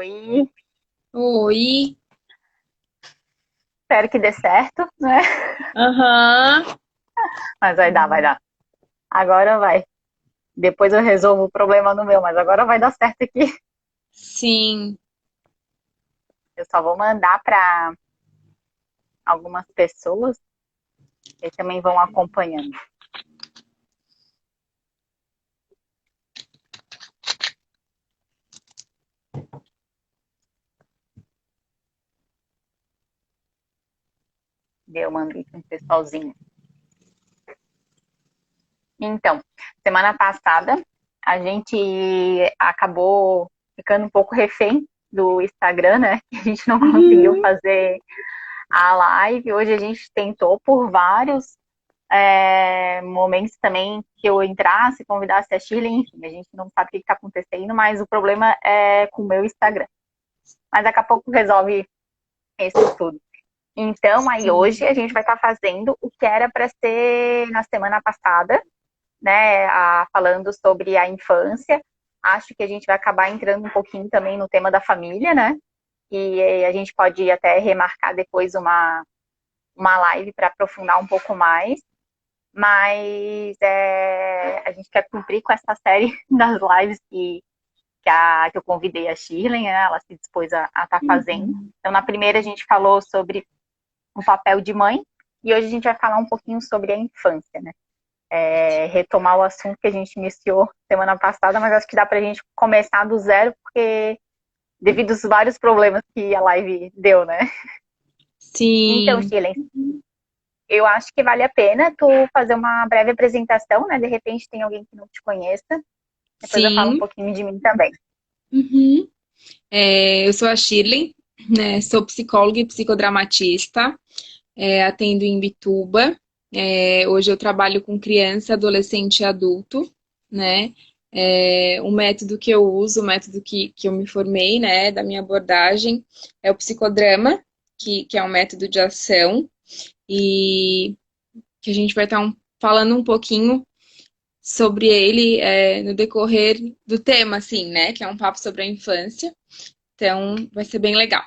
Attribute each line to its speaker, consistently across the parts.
Speaker 1: Oi,
Speaker 2: Oi.
Speaker 1: espero que dê certo, né?
Speaker 2: Aham.
Speaker 1: Mas vai dar, vai dar. Agora vai. Depois eu resolvo o problema no meu, mas agora vai dar certo aqui.
Speaker 2: Sim.
Speaker 1: Eu só vou mandar para algumas pessoas e também vão acompanhando. Eu mandei para um pessoalzinho. Então, semana passada a gente acabou ficando um pouco refém do Instagram, né? A gente não conseguiu
Speaker 2: Uhum.
Speaker 1: fazer a live. Hoje a gente tentou por vários momentos também que eu entrasse, convidasse a Shirley, enfim, a gente não sabe o que está acontecendo, mas o problema é com o meu Instagram. Mas daqui a pouco resolve isso tudo. Então, aí hoje
Speaker 2: Sim.
Speaker 1: a gente vai estar fazendo o que era para ser na semana passada, né, falando sobre a infância. Acho que a gente vai acabar entrando um pouquinho também no tema da família, né? E a gente pode até remarcar depois uma live para aprofundar um pouco mais. Mas a gente quer cumprir com essa série das lives que eu convidei a Shirley, né? Ela se dispôs a estar fazendo.
Speaker 2: Uhum.
Speaker 1: Então, na primeira, a gente falou sobre o papel de mãe, e hoje a gente vai falar um pouquinho sobre a infância, né? Retomar o assunto que a gente iniciou semana passada, mas acho que dá para a gente começar do zero, porque devido aos vários problemas que a live deu, né? Então,
Speaker 2: Sim.
Speaker 1: Shirley, eu acho que vale a pena tu fazer uma breve apresentação, né? De repente tem alguém que não te conheça. Depois eu falo um
Speaker 2: Sim.
Speaker 1: pouquinho de mim também.
Speaker 2: Uhum. Eu sou a Shirley, né? Sou psicóloga e psicodramatista. Atendo em Bituba. Hoje eu trabalho com criança, adolescente e adulto, né? O método que eu uso, o método que eu me formei, né, da minha abordagem, é o psicodrama, que é um método de ação, e que a gente vai estar falando um pouquinho sobre ele no decorrer do tema, assim, né? Que é um papo sobre a infância. Então, vai ser bem legal.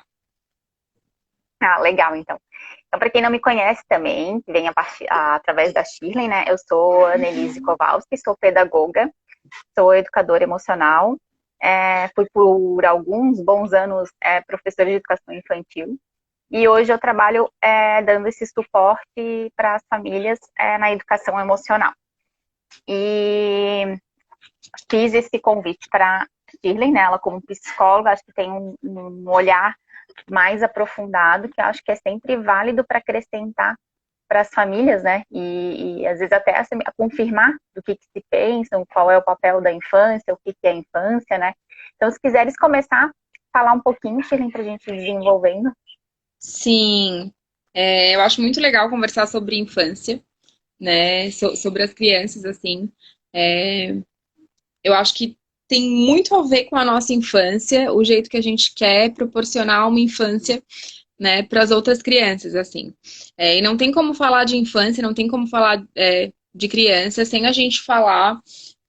Speaker 1: Ah, legal, então. Então, para quem não me conhece também, que vem através da Shirley, né? Eu sou Annelise Kowalski, sou pedagoga, sou educadora emocional. Fui por alguns bons anos professora de educação infantil. E hoje eu trabalho dando esse suporte para as famílias na educação emocional. E fiz esse convite para Shirley, né? Ela como psicóloga, acho que tem um olhar mais aprofundado, que eu acho que é sempre válido para acrescentar para as famílias, né? E às vezes até a confirmar do que se pensam, qual é o papel da infância, o que é a infância, né? Então, se quiseres começar a falar um pouquinho, Shirley, para a gente ir desenvolvendo.
Speaker 2: Sim, eu acho muito legal conversar sobre infância, né? Sobre as crianças, assim. É, eu acho que tem muito a ver com a nossa infância, o jeito que a gente quer proporcionar uma infância, né, para as outras crianças, assim. E não tem como falar de infância, não tem como falar de criança sem a gente falar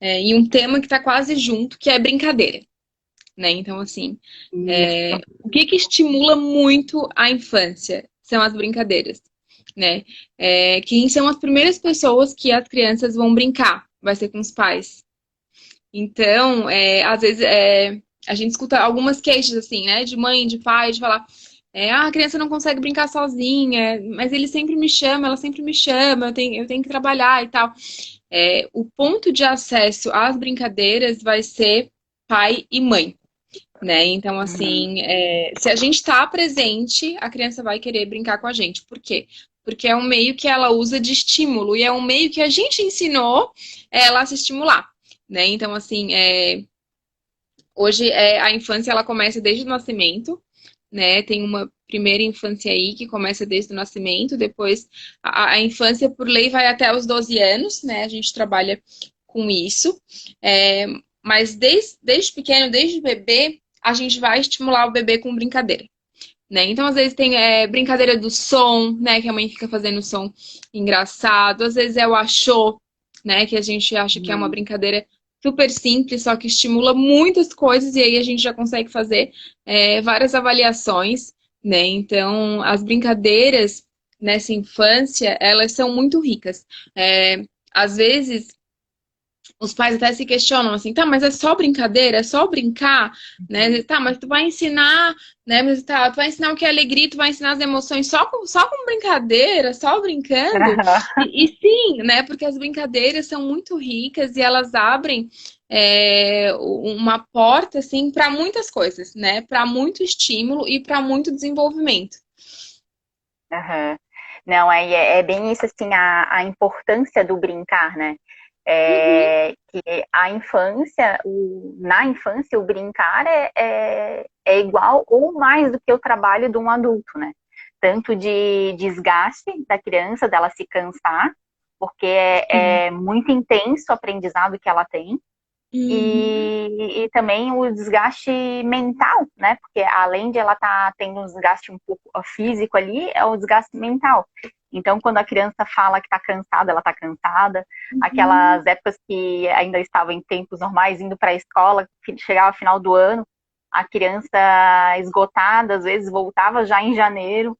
Speaker 2: em um tema que está quase junto, que é brincadeira, né? Então, assim,
Speaker 1: Isso.
Speaker 2: o que que estimula muito a infância são as brincadeiras, né? Quem são as primeiras pessoas que as crianças vão brincar? Vai ser com os pais. Então, às vezes, a gente escuta algumas queixas, assim, né? De mãe, de pai, de falar. A criança não consegue brincar sozinha, mas ele sempre me chama, ela sempre me chama, eu tenho que trabalhar e tal. O ponto de acesso às brincadeiras vai ser pai e mãe, né? Então,
Speaker 1: Uhum.
Speaker 2: assim, se a gente está presente, a criança vai querer brincar com a gente. Por quê? Porque é um meio que ela usa de estímulo e é um meio que a gente ensinou ela a se estimular, né? Então, assim, hoje a infância ela começa desde o nascimento, né? Tem uma primeira infância aí que começa desde o nascimento, depois a infância por lei vai até os 12 anos, né? A gente trabalha com isso. É, mas desde pequeno, desde bebê, a gente vai estimular o bebê com brincadeira. Né? Então, às vezes, tem brincadeira do som, né? Que a mãe fica fazendo som engraçado. Às vezes é o achô, né? Que a gente acha que é uma
Speaker 1: Uhum.
Speaker 2: brincadeira super simples, só que estimula muitas coisas e aí a gente já consegue fazer várias avaliações, né? Então, as brincadeiras nessa infância, elas são muito ricas. Às vezes, os pais até se questionam assim, tá, mas é só brincadeira, é só brincar, né? Tá, mas tu vai ensinar, né? Mas tá, tu vai ensinar o que é alegria, tu vai ensinar as emoções só com brincadeira, só brincando. E sim, né? Porque as brincadeiras são muito ricas e elas abrem uma porta assim para muitas coisas, né? Para muito estímulo e para muito desenvolvimento.
Speaker 1: Aham. Não, é bem isso, assim, a importância do brincar, né?
Speaker 2: Uhum,
Speaker 1: Que na infância, o brincar é igual ou mais do que o trabalho de um adulto, né? Tanto de desgaste da criança, dela se cansar, porque
Speaker 2: sim.
Speaker 1: é muito intenso o aprendizado que ela tem,
Speaker 2: Uhum,
Speaker 1: e também o desgaste mental, né? Porque além de ela estar tendo um desgaste um pouco físico ali, é o desgaste mental. Então, quando a criança fala que está cansada, ela está cansada.
Speaker 2: uhum,
Speaker 1: Aquelas épocas que ainda estava em tempos normais, indo para a escola, chegava final do ano, a criança esgotada, às vezes voltava já em janeiro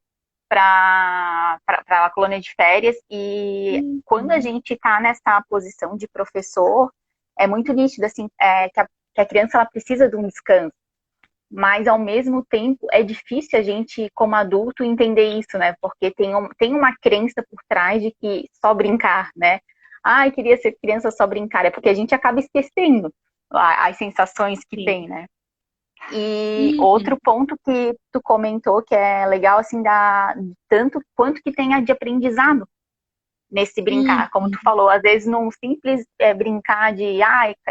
Speaker 1: para a colônia de férias. E quando a
Speaker 2: uhum.
Speaker 1: gente está nessa posição de professor, é muito nítido assim, que a criança ela precisa de um descanso, mas ao mesmo tempo é difícil a gente, como adulto, entender isso, né? Porque tem uma crença por trás de que só brincar, né? Ai, queria ser criança só brincar, é porque a gente acaba esquecendo as sensações que
Speaker 2: Sim.
Speaker 1: tem, né? E
Speaker 2: Uhum,
Speaker 1: outro ponto que tu comentou que é legal, assim, tanto quanto que tenha de aprendizado nesse brincar. Como tu
Speaker 2: uhum.
Speaker 1: falou, às vezes num simples brincar de,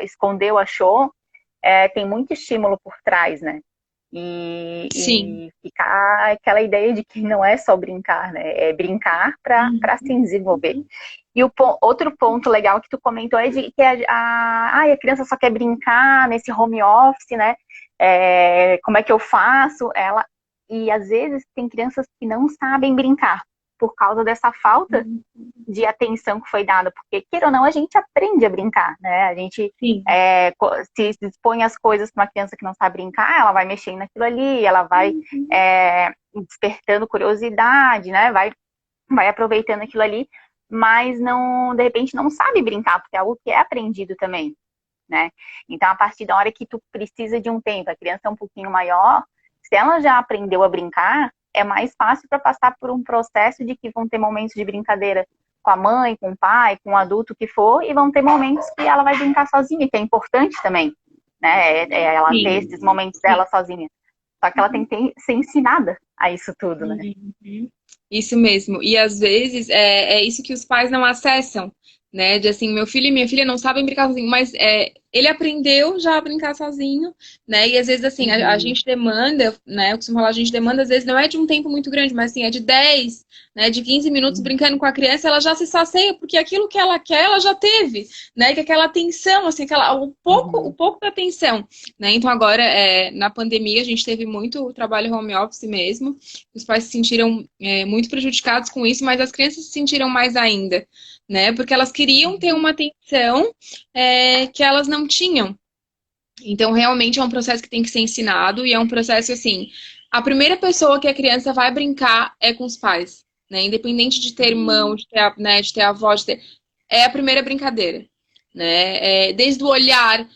Speaker 1: escondeu, achou, tem muito estímulo por trás, né?
Speaker 2: Sim.
Speaker 1: E ficar aquela ideia de que não é só brincar, né? É brincar para se desenvolver.
Speaker 2: Uhum.
Speaker 1: E outro ponto legal que tu comentou é de que a criança só quer brincar nesse home office, né? Como é que eu faço? E às vezes tem crianças que não sabem brincar por causa dessa falta de atenção que foi dada, porque, queira ou não, a gente aprende a brincar, né? A gente
Speaker 2: Sim.
Speaker 1: se expõe as coisas para uma criança que não sabe brincar, ela vai mexendo naquilo ali, ela vai
Speaker 2: Uhum.
Speaker 1: é, despertando curiosidade, né? Vai aproveitando aquilo ali, mas não, de repente não sabe brincar, porque é algo que é aprendido também, né? Então, a partir da hora que tu precisa de um tempo, a criança é um pouquinho maior, se ela já aprendeu a brincar, é mais fácil para passar por um processo de que vão ter momentos de brincadeira com a mãe, com o pai, com o adulto que for, e vão ter momentos que ela vai brincar sozinha, que é importante também, né? Ela ter
Speaker 2: Sim.
Speaker 1: esses momentos
Speaker 2: Sim.
Speaker 1: dela sozinha. Só que ela tem que ser ensinada a isso tudo, né?
Speaker 2: Uhum. Isso mesmo. E às vezes é isso que os pais não acessam, né? De assim, meu filho e minha filha não sabem brincar sozinho, mas ele aprendeu já a brincar sozinho, né? E às vezes assim, a
Speaker 1: Uhum,
Speaker 2: gente demanda, né? Eu costumo falar, a gente demanda, às vezes não é de um tempo muito grande, mas assim, é de 10, né? De 15 minutos
Speaker 1: uhum,
Speaker 2: brincando com a criança, ela já se sacia, porque aquilo que ela quer, ela já teve, né? Que aquela atenção, assim, o
Speaker 1: uhum,
Speaker 2: pouco da atenção, né? Então agora, na pandemia, a gente teve muito trabalho home office mesmo. Os pais se sentiram muito prejudicados com isso, mas as crianças se sentiram mais ainda, né? Porque elas queriam ter
Speaker 1: uhum,
Speaker 2: uma atenção que elas não tinham. Então, realmente é um processo que tem que ser ensinado e é um processo assim. A primeira pessoa que a criança vai brincar é com os pais, né? Independente de ter irmão,
Speaker 1: uhum,
Speaker 2: de ter avó, é a primeira brincadeira, né? Desde o olhar,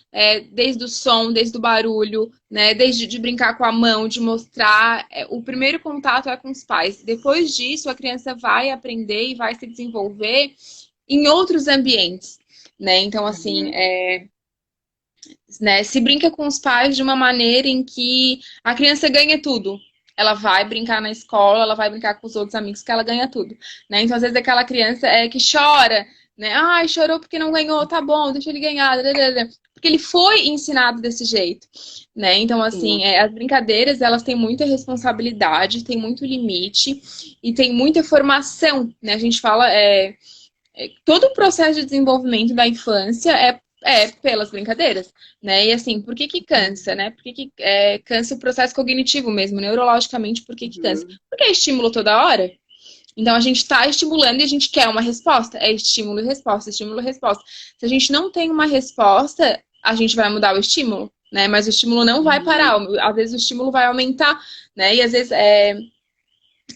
Speaker 2: desde o som, desde o barulho, né? Desde de brincar com a mão, de mostrar. O primeiro contato é com os pais. Depois disso, a criança vai aprender e vai se desenvolver em outros ambientes, né? Então, assim,
Speaker 1: uhum,
Speaker 2: né? Se brinca com os pais de uma maneira em que a criança ganha tudo. Ela vai brincar na escola, ela vai brincar com os outros amigos, que ela ganha tudo, né? Então, às vezes, aquela criança que chora, né? Ai, chorou porque não ganhou, tá bom, deixa ele ganhar. Porque ele foi ensinado desse jeito, né? Então,
Speaker 1: sim.
Speaker 2: assim, as brincadeiras, elas têm muita responsabilidade, têm muito limite e tem muita formação, né? A gente fala, todo o processo de desenvolvimento da infância é pelas brincadeiras, né? E assim, por que que cansa, né? Por que que cansa o processo cognitivo mesmo, neurologicamente, por que que cansa?
Speaker 1: Uhum,
Speaker 2: Porque é estímulo toda hora. Então a gente está estimulando e a gente quer uma resposta. É estímulo e resposta, estímulo e resposta. Se a gente não tem uma resposta, a gente vai mudar o estímulo, né? Mas o estímulo não vai parar. Às vezes o estímulo vai aumentar, né? E às vezes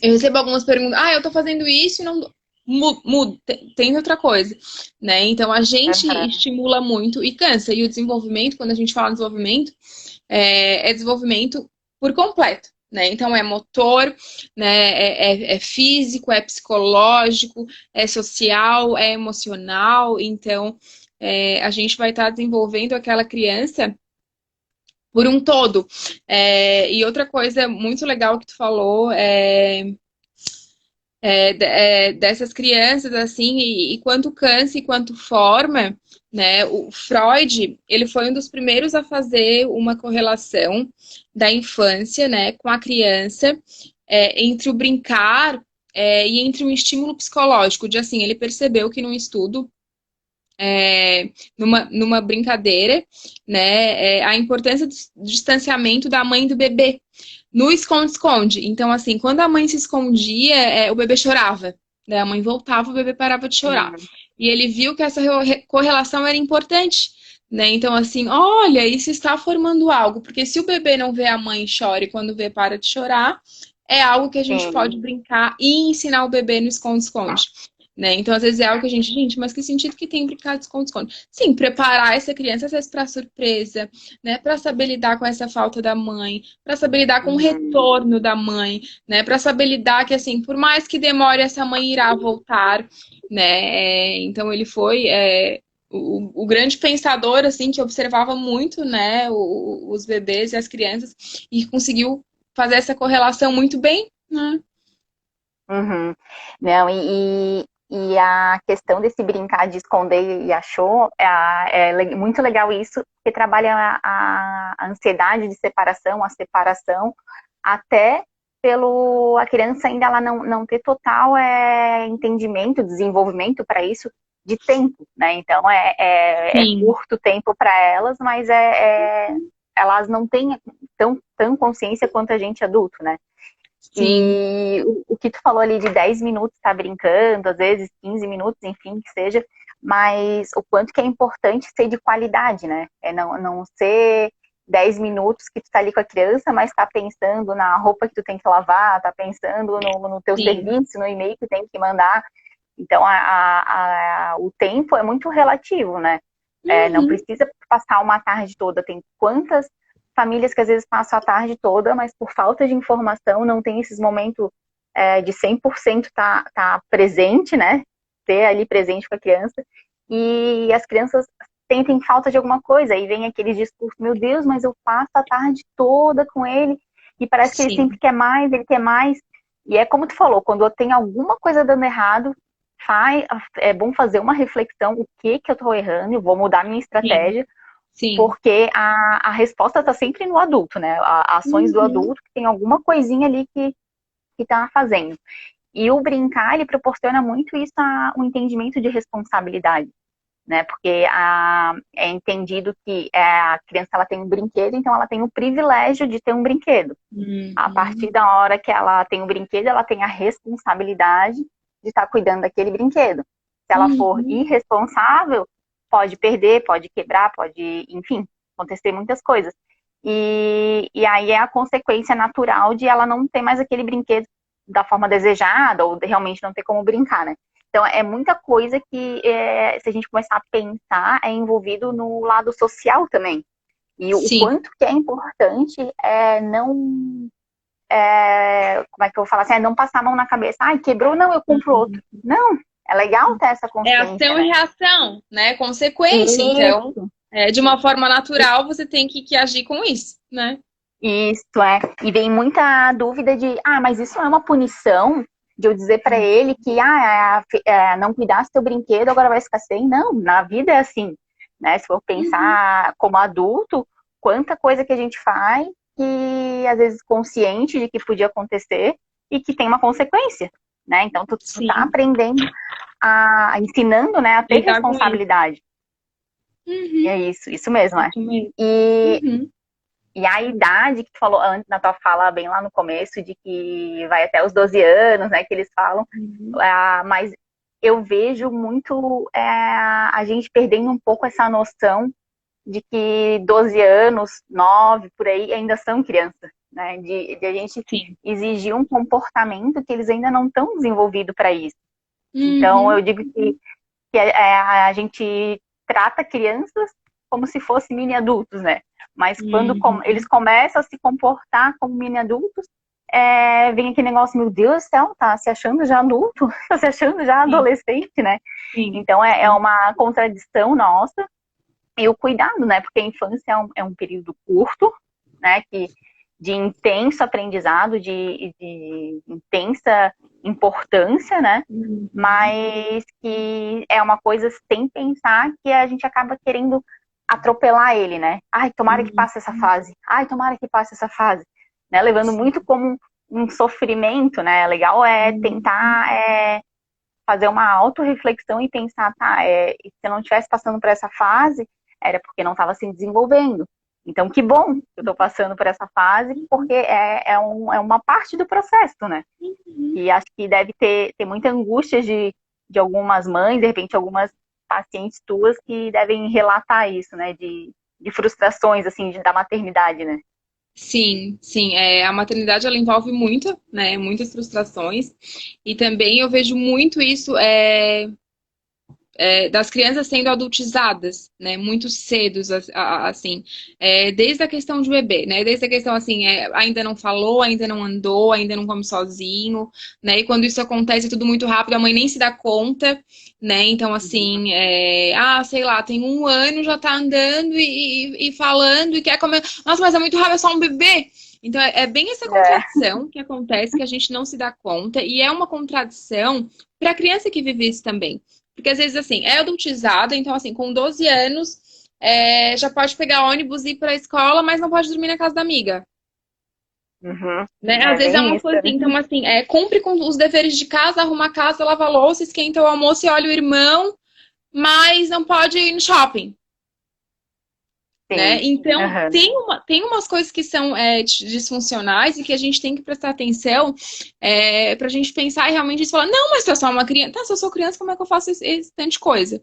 Speaker 2: eu recebo algumas perguntas, eu tô fazendo isso e não muda, tem outra coisa, né? Então a gente
Speaker 1: Aham.
Speaker 2: estimula muito e cansa. E o desenvolvimento, quando a gente fala em desenvolvimento, é desenvolvimento por completo. Né? Então é motor, né? É físico, é psicológico, é social, é emocional. Então a gente vai estar desenvolvendo aquela criança por um todo. E outra coisa muito legal que tu falou dessas crianças, assim, e quanto cansa e quanto forma, né? O Freud, ele foi um dos primeiros a fazer uma correlação da infância, né, com a criança, entre o brincar, e entre um estímulo psicológico, de assim, ele percebeu que num estudo, numa brincadeira, né, a importância do distanciamento da mãe e do bebê no esconde-esconde. Então, assim, quando a mãe se escondia, o bebê chorava. Né? A mãe voltava, o bebê parava de chorar.
Speaker 1: Sim,
Speaker 2: E ele viu que essa correlação era importante. Né? Então, assim, olha, isso está formando algo. Porque se o bebê não vê a mãe e chora e quando vê para de chorar, é algo que a gente
Speaker 1: sim.
Speaker 2: pode brincar e ensinar o bebê no esconde-esconde. Né? Então, às vezes é algo que a gente, mas que sentido que tem brincar de esconde-esconde? Sim, preparar essa criança, às vezes, para surpresa, né? Para saber lidar com essa falta da mãe, para saber lidar com o
Speaker 1: Uhum.
Speaker 2: retorno da mãe, né? Para saber lidar que, assim, por mais que demore, essa mãe irá voltar, né? Então, ele foi o grande pensador, assim, que observava muito, né? Os bebês e as crianças e conseguiu fazer essa correlação muito bem, né?
Speaker 1: Uhum. Não, e a questão desse brincar de esconder e achou muito legal isso, porque trabalha a ansiedade de separação, a separação, até pelo a criança ainda ela não ter total entendimento, desenvolvimento para isso de tempo, né? Então é
Speaker 2: Sim,
Speaker 1: curto tempo para elas, mas elas não têm tão consciência quanto a gente adulto, né?
Speaker 2: sim,
Speaker 1: E o que tu falou ali de 10 minutos tá brincando, às vezes 15 minutos, enfim, que seja, mas o quanto que é importante ser de qualidade, né? Não ser 10 minutos que tu tá ali com a criança, mas tá pensando na roupa que tu tem que lavar, tá pensando no teu
Speaker 2: sim.
Speaker 1: serviço, no e-mail que tem que mandar. Então, o tempo é muito relativo, né? Não
Speaker 2: Uhum.
Speaker 1: precisa passar uma tarde toda. Tem quantas famílias que às vezes passam a tarde toda, mas por falta de informação não tem esses momentos de 100% tá presente, né? Ter ali presente com a criança. E as crianças sentem falta de alguma coisa. Aí vem aquele discurso, meu Deus, mas eu passo a tarde toda com ele e parece que ele sempre
Speaker 2: Sim,
Speaker 1: quer mais, ele quer mais. E é como tu falou, quando tem alguma coisa dando errado, é bom fazer uma reflexão, o que que eu estou errando, eu vou mudar minha
Speaker 2: sim,
Speaker 1: estratégia,
Speaker 2: sim.
Speaker 1: porque a resposta está sempre no adulto, né? Ações do
Speaker 2: Uhum.
Speaker 1: adulto que tem alguma coisinha ali que tá fazendo. E o brincar, ele proporciona muito isso, um entendimento de responsabilidade, né? Porque é entendido que a criança ela tem um brinquedo, então ela tem o privilégio de ter um brinquedo. A partir
Speaker 2: Uhum.
Speaker 1: da hora que ela tem o brinquedo, ela tem a responsabilidade de estar cuidando daquele brinquedo. Se ela for
Speaker 2: Uhum.
Speaker 1: irresponsável, pode perder, pode quebrar, pode, enfim, acontecer muitas coisas. E aí é a consequência natural de ela não ter mais aquele brinquedo da forma desejada, ou de realmente não ter como brincar, né? Então, é muita coisa que, se a gente começar a pensar, é envolvido no lado social também. E o
Speaker 2: Sim.
Speaker 1: quanto que é importante não como é que eu vou falar assim, não passar a mão na cabeça, ai, quebrou, não, eu compro outro.
Speaker 2: Uhum.
Speaker 1: Não, é legal ter essa
Speaker 2: É
Speaker 1: consciência,
Speaker 2: ação e
Speaker 1: né?
Speaker 2: reação, né? Consequência. Então,
Speaker 1: Isso,
Speaker 2: de uma forma natural, você tem que agir com isso, né?
Speaker 1: isso é. E vem muita dúvida de, mas isso é uma punição de eu dizer para
Speaker 2: Uhum.
Speaker 1: ele que não cuidasse do teu brinquedo, agora vai ficar sem. Não, na vida é assim, né? Se for
Speaker 2: Uhum.
Speaker 1: pensar como adulto, quanta coisa que a gente faz que às vezes consciente de que podia acontecer e que tem uma consequência, né? Então tu tá
Speaker 2: Sim.
Speaker 1: aprendendo ensinando, né, a ter
Speaker 2: Lidar com isso.
Speaker 1: responsabilidade. E
Speaker 2: Uhum.
Speaker 1: é isso mesmo, é.
Speaker 2: Isso mesmo.
Speaker 1: E
Speaker 2: Uhum.
Speaker 1: e a idade que tu falou antes na tua fala, bem lá no começo, de que vai até os 12 anos, né, que eles falam,
Speaker 2: Uhum.
Speaker 1: mas eu vejo muito a gente perdendo um pouco essa noção de que 12 anos, 9, por aí, ainda são crianças, né? De a gente
Speaker 2: Sim.
Speaker 1: exigir um comportamento que eles ainda não estão desenvolvidos para isso. Então,
Speaker 2: Uhum.
Speaker 1: eu digo que a gente trata crianças como se fossem mini adultos, né? Mas quando eles
Speaker 2: Uhum.
Speaker 1: começam a se comportar como mini adultos, vem aquele negócio, meu Deus do céu, tá se achando já adulto, tá se achando já
Speaker 2: Sim,
Speaker 1: adolescente, né?
Speaker 2: sim.
Speaker 1: Então é uma contradição nossa. E o cuidado, né? Porque a infância é um período curto, né? De intenso aprendizado, de intensa importância, né?
Speaker 2: Uhum.
Speaker 1: Mas que é uma coisa sem pensar que a gente acaba querendo atropelar ele, né? Ai, tomara que
Speaker 2: Uhum.
Speaker 1: passe essa fase. Ai, tomara que passe essa fase. Né? Levando
Speaker 2: Sim.
Speaker 1: muito como um sofrimento, né? Legal é
Speaker 2: Uhum.
Speaker 1: tentar fazer uma autorreflexão e pensar, tá, se eu não estivesse passando por essa fase, era porque não estava se desenvolvendo. Então, que bom que eu estou passando por essa fase, porque é uma parte do processo, né?
Speaker 2: Uhum.
Speaker 1: E acho que deve ter muita angústia de algumas mães, de repente algumas pacientes tuas que devem relatar isso, né? De frustrações, assim, da maternidade, né?
Speaker 2: Sim, sim. A maternidade ela envolve muito, né? Muitas frustrações. E também eu vejo muito isso. Das crianças sendo adultizadas, né, muito cedo, assim, desde a questão de bebê, né, desde a questão, assim, ainda não falou, ainda não andou, ainda não come sozinho, né, e quando isso acontece é tudo muito rápido, a mãe nem se dá conta, né, então, assim, sei lá, tem 1 ano, já tá andando e falando e quer comer, nossa, mas é muito rápido, é só um bebê. Então, é bem essa
Speaker 1: É.
Speaker 2: contradição que acontece que a gente não se dá conta, e é uma contradição para a criança que vive isso também. Porque às vezes, assim, é adultizada, então, assim, com 12 anos, já pode pegar ônibus e ir pra escola, mas não pode dormir na casa da amiga.
Speaker 1: Uhum.
Speaker 2: Né? Às
Speaker 1: É
Speaker 2: vezes é
Speaker 1: bem
Speaker 2: uma
Speaker 1: isso.
Speaker 2: coisa assim, então, assim, cumpre com os deveres de casa, arruma a casa, lava a louça, esquenta o almoço e olha o irmão, mas não pode ir no shopping. Né?
Speaker 1: Sim.
Speaker 2: Então,
Speaker 1: Uhum.
Speaker 2: tem umas coisas que são disfuncionais e que a gente tem que prestar atenção para a gente pensar e realmente falar, não, mas tu é só uma criança. Tá, se eu sou criança, como é que eu faço esse tanto de coisa?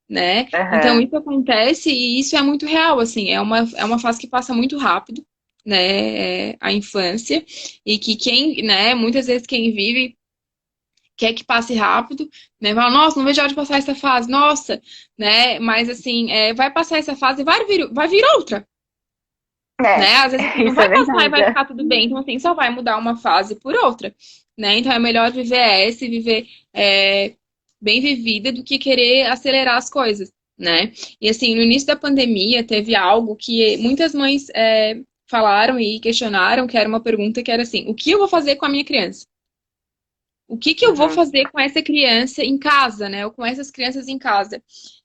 Speaker 2: Né? Então,
Speaker 1: Uhum.
Speaker 2: isso acontece e isso é muito real, assim, é uma fase que passa muito rápido, né, a infância, e que né, muitas vezes quem vive quer que passe rápido, né, fala, nossa, não vejo a hora de passar essa fase, nossa, né, mas assim, vai passar essa fase e vai vir outra,
Speaker 1: É,
Speaker 2: né, às vezes assim, não
Speaker 1: isso é
Speaker 2: vai passar e
Speaker 1: verdade.
Speaker 2: vai ficar tudo bem, então assim, só vai mudar uma fase por outra, né, então é melhor viver essa e viver bem vivida do que querer acelerar as coisas, né? E assim, no início da pandemia teve algo que muitas mães falaram e questionaram, que era uma pergunta que era assim, o que eu vou fazer com a minha criança? O que eu vou
Speaker 1: Uhum.
Speaker 2: fazer com essa criança em casa, né? Ou com essas crianças em casa?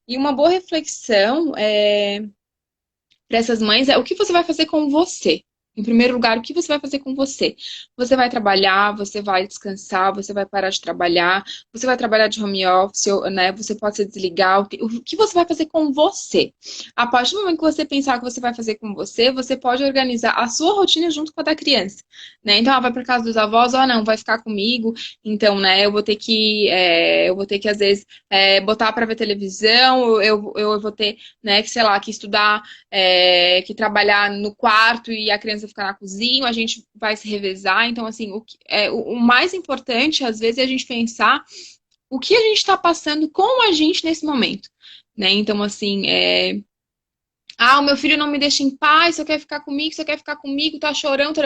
Speaker 2: E uma boa reflexão para essas mães o que você vai fazer com você? Em primeiro lugar, o que você vai fazer com você? Você vai trabalhar, você vai descansar, você vai parar de trabalhar, você vai trabalhar de home office, né? Você pode se desligar. O que você vai fazer com você? A partir do momento que você pensar o que você vai fazer com você, você pode organizar a sua rotina junto com a da criança, né? Então, ela vai para casa dos avós, não, vai ficar comigo. Então, né? Eu vou ter que às vezes botar para ver televisão. Eu vou ter, né? Que sei lá, que estudar que trabalhar no quarto e a criança ficar na cozinha, a gente vai se revezar. Então, assim, o mais importante, às vezes, é a gente pensar o que a gente está passando com a gente nesse momento. Né? Então, assim, o meu filho não me deixa em paz, só quer ficar comigo, só quer ficar comigo, tá chorando.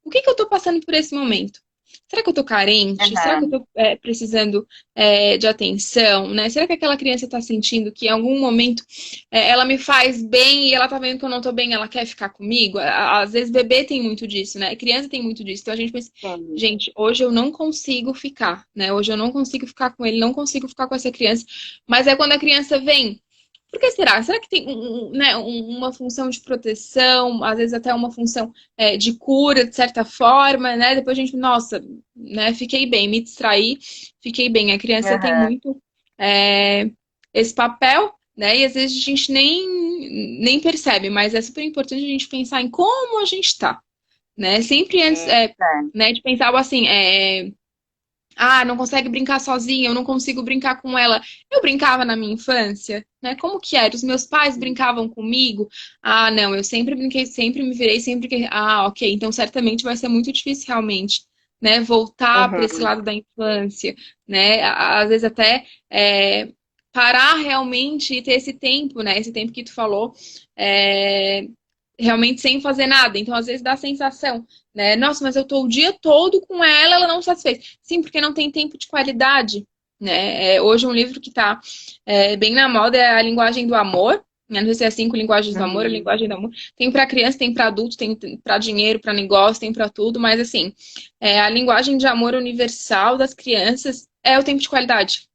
Speaker 2: O que eu tô passando por esse momento? Será que eu tô carente? Será que eu
Speaker 1: Uhum.
Speaker 2: tô precisando de atenção, né? Será que aquela criança tá sentindo que em algum momento ela me faz bem e ela tá vendo que eu não tô bem, ela quer ficar comigo? Às vezes bebê tem muito disso, né? Criança tem muito disso. Então a gente pensa,
Speaker 1: Sim.
Speaker 2: gente, hoje eu não consigo ficar, né? Hoje eu não consigo ficar com ele, não consigo ficar com essa criança. Mas é quando a criança vem. Por que será? Será que tem né, uma função de proteção, às vezes até uma função de cura, de certa forma, né? Depois a gente, nossa, né, fiquei bem, me distraí, fiquei bem. A criança tem
Speaker 1: Uhum.
Speaker 2: muito esse papel, né? E às vezes a gente nem percebe, mas é super importante a gente pensar em como a gente tá, né? Sempre antes
Speaker 1: Isso, é.
Speaker 2: né, de pensar assim, Ah, não consegue brincar sozinha, eu não consigo brincar com ela. Eu brincava na minha infância, né? Como que era? Os meus pais brincavam comigo? Ah, não, eu sempre brinquei, sempre me virei, sempre que... Ah, ok, então certamente vai ser muito difícil realmente, né? Voltar para esse
Speaker 1: Uhum,
Speaker 2: lado da infância, né? Às vezes até parar realmente e ter esse tempo, né? Esse tempo que tu falou, é, realmente sem fazer nada. Então, às vezes dá a sensação, né? Nossa, mas eu tô o dia todo com ela, ela não satisfez. Sim, porque não tem tempo de qualidade, né? Hoje um livro que tá bem na moda é A Linguagem do Amor. Né? Não sei se é 5 linguagens do amor, a
Speaker 1: uhum,
Speaker 2: linguagem do amor. Tem para criança, tem para adulto, tem para dinheiro, para negócio, tem para tudo, mas assim, a linguagem de amor universal das crianças é o tempo de qualidade,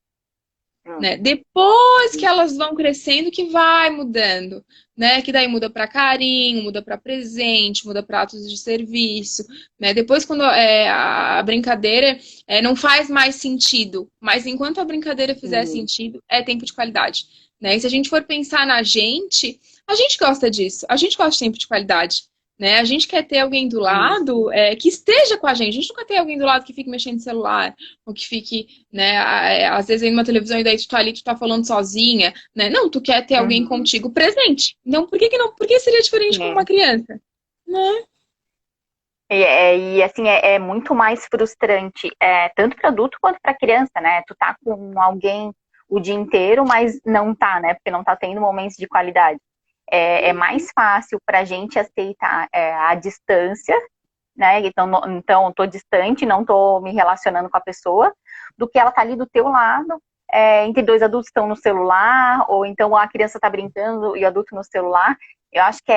Speaker 2: né? Depois que elas vão crescendo, que vai mudando, né? Que daí muda para carinho, muda para presente, muda para atos de serviço, né? Depois, quando a brincadeira não faz mais sentido, mas enquanto a brincadeira fizer
Speaker 1: uhum,
Speaker 2: sentido, é tempo de qualidade, né? E se a gente for pensar na gente, a gente gosta disso, a gente gosta de tempo de qualidade. Né? A gente quer ter alguém do
Speaker 1: uhum,
Speaker 2: lado que esteja com a gente. A gente não quer ter alguém do lado que fique mexendo no celular, ou que fique, né, às vezes vem numa televisão e daí tu tá ali, tu tá falando sozinha, né? Não, tu quer ter alguém
Speaker 1: uhum.
Speaker 2: contigo presente. Então, por que que não? Por que seria diferente com uma
Speaker 1: É.
Speaker 2: criança? Né?
Speaker 1: E assim, é muito mais frustrante, tanto para adulto quanto para criança, né? Tu tá com alguém o dia inteiro, mas não tá, né? Porque não tá tendo momentos de qualidade. É mais fácil para a gente aceitar a distância, né? Então, tô distante, não tô me relacionando com a pessoa, do que ela tá ali do teu lado, entre dois adultos estão no celular, ou então a criança tá brincando e o adulto no celular. Eu acho que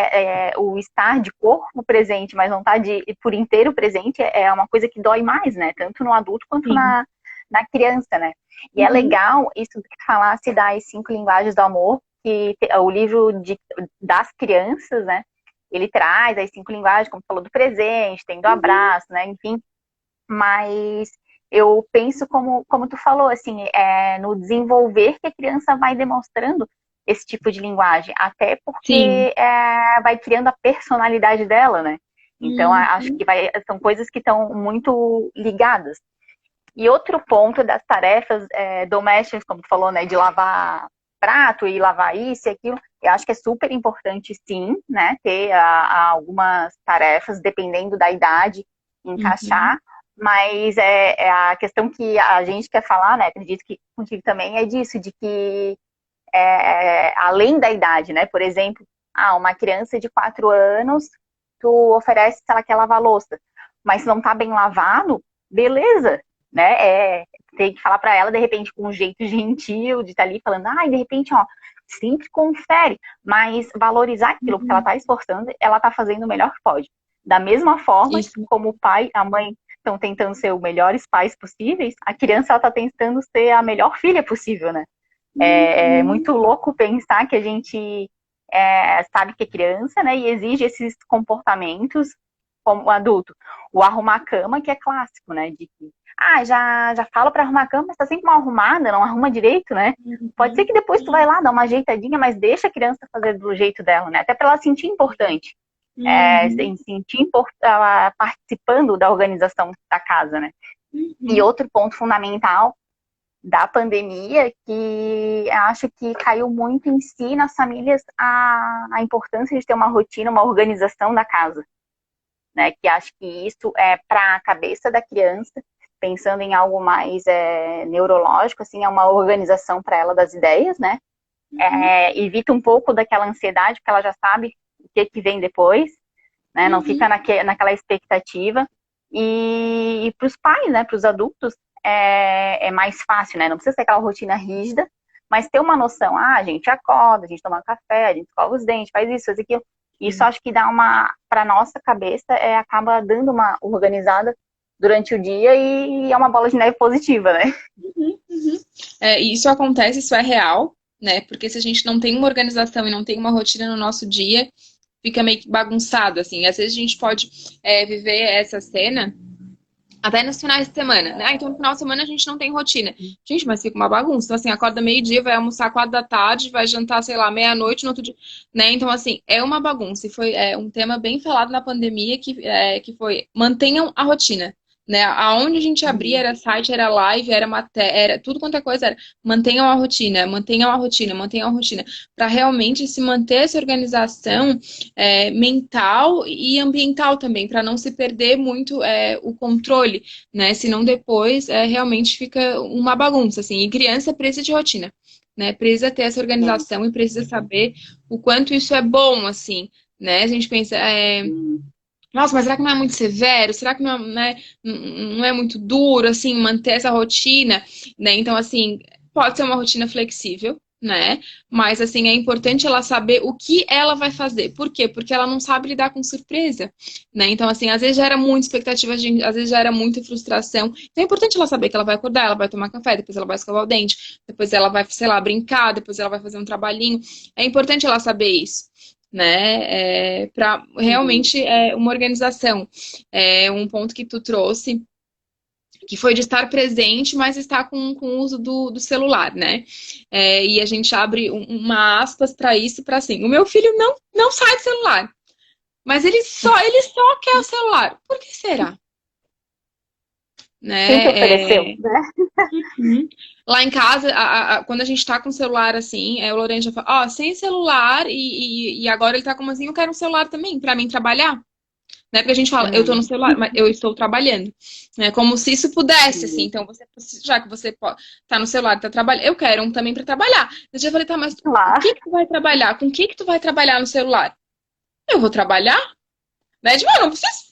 Speaker 1: o estar de corpo presente, mas não estar por inteiro presente, é uma coisa que dói mais, né? Tanto no adulto quanto
Speaker 2: Sim.
Speaker 1: na criança, né? E é
Speaker 2: Uhum.
Speaker 1: legal isso que falasse das 5 linguagens do amor, que o livro das crianças, né? Ele traz as 5 linguagens, como falou, do presente, tem do
Speaker 2: Uhum.
Speaker 1: abraço, né? Enfim, mas eu penso como tu falou, assim, no desenvolver que a criança vai demonstrando esse tipo de linguagem, até
Speaker 2: Sim.
Speaker 1: porque vai criando a personalidade dela, né? Então, acho
Speaker 2: Uhum.
Speaker 1: que são coisas que estão muito ligadas. E outro ponto das tarefas domésticas, como tu falou, né, de lavar prato e lavar isso e aquilo, eu acho que é super importante, sim, né, ter algumas tarefas, dependendo da idade,
Speaker 2: Uhum.
Speaker 1: encaixar, mas é a questão que a gente quer falar, né, acredito que contigo também, é disso, de que além da idade, né, por exemplo, uma criança de 4 anos, tu oferece se ela quer lavar louça, mas se não tá bem lavado, beleza, né? Tem que falar para ela, de repente, com um jeito gentil, de estar ali falando, de repente, ó, sempre confere, mas valorizar aquilo, porque ela
Speaker 2: Uhum.
Speaker 1: tá esforçando, ela tá fazendo o melhor que pode. Da mesma forma que
Speaker 2: Isso.
Speaker 1: como o pai, a mãe estão tentando ser os melhores pais possíveis, a criança ela tá tentando ser a melhor filha possível, né? É
Speaker 2: Uhum.
Speaker 1: muito louco pensar que a gente sabe que é criança, né? E exige esses comportamentos como adulto. O arrumar a cama, que é clássico, né? De que, já falo para arrumar a cama, mas tá sempre mal arrumada, não arruma direito, né? Pode ser
Speaker 2: Uhum.
Speaker 1: que depois tu vai lá dar uma ajeitadinha, mas deixa a criança fazer do jeito dela, né? Até para ela sentir importante.
Speaker 2: Uhum.
Speaker 1: Sentir ela participando da organização da casa, né? E
Speaker 2: Uhum.
Speaker 1: outro ponto fundamental da pandemia que acho que caiu muito em si nas famílias a importância de ter uma rotina, uma organização da casa, né? Que acho que isso é para a cabeça da criança, pensando em algo mais neurológico, assim, é uma organização para ela das ideias, né?
Speaker 2: Uhum.
Speaker 1: Evita um pouco daquela ansiedade, porque ela já sabe o que vem depois, né? Não fica
Speaker 2: Uhum.
Speaker 1: naquela expectativa. E para os pais, né? Para os adultos, mais fácil, né? Não precisa ser aquela rotina rígida, mas ter uma noção. A gente acorda, a gente toma café, a gente escova os dentes, faz isso, faz aquilo. Isso
Speaker 2: Sim.
Speaker 1: acho que dá para nossa cabeça, acaba dando uma organizada durante o dia e é uma bola de neve positiva, né?
Speaker 2: Uhum. Uhum. Isso acontece, isso é real, né? Porque se a gente não tem uma organização e não tem uma rotina no nosso dia, fica meio que bagunçado, assim. Às vezes a gente pode viver essa cena até nos finais de semana, né? Então no final de semana a gente não tem rotina. Gente, mas fica uma bagunça. Então, assim, acorda meio-dia, vai almoçar 4 da tarde, vai jantar, sei lá, meia-noite no outro dia, né? Então, assim, é uma bagunça. E foi um tema bem falado na pandemia que foi mantenham a rotina. né? Aonde a gente abria
Speaker 1: Uhum.
Speaker 2: era site, era live, era matéria, era tudo quanto é coisa, era mantenham a rotina, mantenham a rotina, mantenham a rotina, para realmente se manter essa organização mental e ambiental também, para não se perder muito o controle, né? Senão depois realmente fica uma bagunça, assim. E criança precisa de rotina, né? Precisa ter essa
Speaker 1: Sim.
Speaker 2: organização e precisa saber o quanto isso é bom, assim, né? A gente pensa,
Speaker 1: Sim.
Speaker 2: nossa, mas será que não é muito severo? Será que não é, né, não é muito duro, assim, manter essa rotina, né? Então, assim, pode ser uma rotina flexível, né? Mas, assim, é importante ela saber o que ela vai fazer. Por quê? Porque ela não sabe lidar com surpresa, né? Então, assim, às vezes gera muita expectativa, às vezes gera muita frustração. Então, é importante ela saber que ela vai acordar, ela vai tomar café, depois ela vai escovar o dente, depois ela vai, sei lá, brincar, depois ela vai fazer um trabalhinho. É importante ela saber isso, né? Para
Speaker 1: Uhum.
Speaker 2: realmente uma organização. Um ponto que tu trouxe, que foi de estar presente, mas estar com o uso do celular, né? E a gente abre uma aspas para isso, para assim, o meu filho não sai do celular, mas ele só quer o celular. Por que será?
Speaker 1: Quem te ofereceu,
Speaker 2: Né?
Speaker 1: né?
Speaker 2: Uhum. Lá em casa, quando a gente tá com o celular assim, o Lourenço já fala, ó, sem celular, e agora ele tá como assim, eu quero um celular também, pra mim trabalhar. Né? Porque a gente fala, eu tô no
Speaker 1: Uhum.
Speaker 2: celular, mas eu estou trabalhando. Né? Como se isso pudesse, assim.
Speaker 1: Sim.
Speaker 2: Então, já que você tá no celular, tá trabalhando, eu quero um também pra trabalhar. Eu já falei, tá, mas o
Speaker 1: Lá.
Speaker 2: que que tu vai trabalhar? Com o que que tu vai trabalhar no celular? Eu vou trabalhar? Né? Tipo, eu não preciso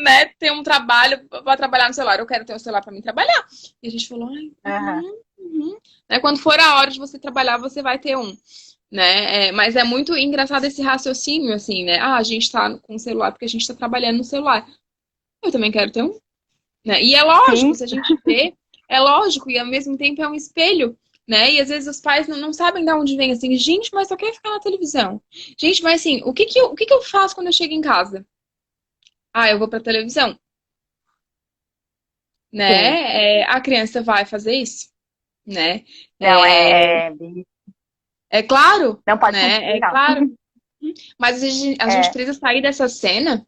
Speaker 2: né, ter um trabalho pra trabalhar no celular. Eu quero ter um celular pra mim trabalhar. E a gente falou, ai,
Speaker 1: Uhum.
Speaker 2: Né? Quando for a hora de você trabalhar, você vai ter um. Né? Mas é muito engraçado esse raciocínio, assim, né? Ah, a gente tá com o celular porque a gente tá trabalhando no celular. Eu também quero ter um, né? E é lógico,
Speaker 1: Sim.
Speaker 2: se a gente vê, é lógico, e ao mesmo tempo é um espelho, né? E às vezes os pais não sabem de onde vem, assim, gente, mas só quer ficar na televisão. Gente, mas assim, o que que eu faço quando eu chego em casa? Ah, eu vou pra televisão,
Speaker 1: Sim.
Speaker 2: né? A criança vai fazer isso, né?
Speaker 1: Não,
Speaker 2: É, é claro,
Speaker 1: não pode
Speaker 2: né? É
Speaker 1: complicar.
Speaker 2: claro. Mas a gente
Speaker 1: É,
Speaker 2: precisa sair dessa cena,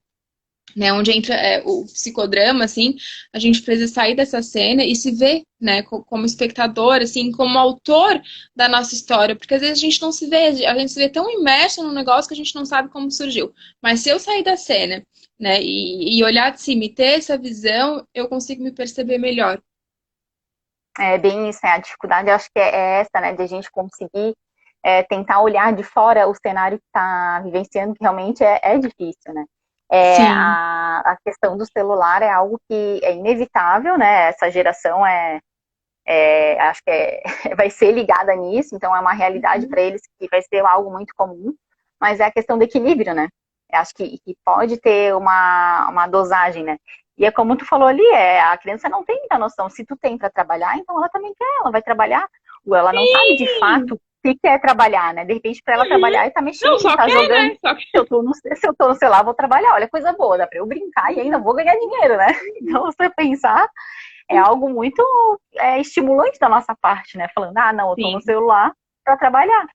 Speaker 2: né, onde entra o psicodrama, assim, a gente precisa sair dessa cena e se ver, né, como espectador, assim, como autor da nossa história, porque às vezes a gente não se vê, a gente se vê tão imerso no negócio que a gente não sabe como surgiu. Mas se eu sair da cena, né, e olhar de cima e ter essa visão, eu consigo me perceber melhor.
Speaker 1: é bem isso, né? A dificuldade, eu acho que é essa, né? De a gente conseguir tentar olhar de fora o cenário que está vivenciando, que realmente é difícil, né?
Speaker 2: Sim.
Speaker 1: A questão do celular é algo que é inevitável, né? Essa geração acho que vai ser ligada nisso, então é uma realidade
Speaker 2: Uhum.
Speaker 1: para eles que vai ser algo muito comum, mas é a questão do equilíbrio, né? Eu acho que pode ter uma dosagem, né? E é como tu falou ali, a criança não tem muita noção. Se tu tem para trabalhar, então ela também quer, ela vai trabalhar. Ou ela não sabe de fato
Speaker 2: Sim.
Speaker 1: o que quer trabalhar, né? De repente, para ela
Speaker 2: Uhum.
Speaker 1: trabalhar e tá
Speaker 2: Não,
Speaker 1: mexendo,
Speaker 2: só
Speaker 1: tá
Speaker 2: quer,
Speaker 1: jogando.
Speaker 2: né? Só
Speaker 1: Se eu tô no celular, vou trabalhar. Olha, coisa boa, dá para eu brincar e ainda vou ganhar dinheiro, né? Então, se você pensar, é algo muito estimulante da nossa parte, né? Falando, ah, não, eu tô no
Speaker 2: sim.
Speaker 1: celular para trabalhar.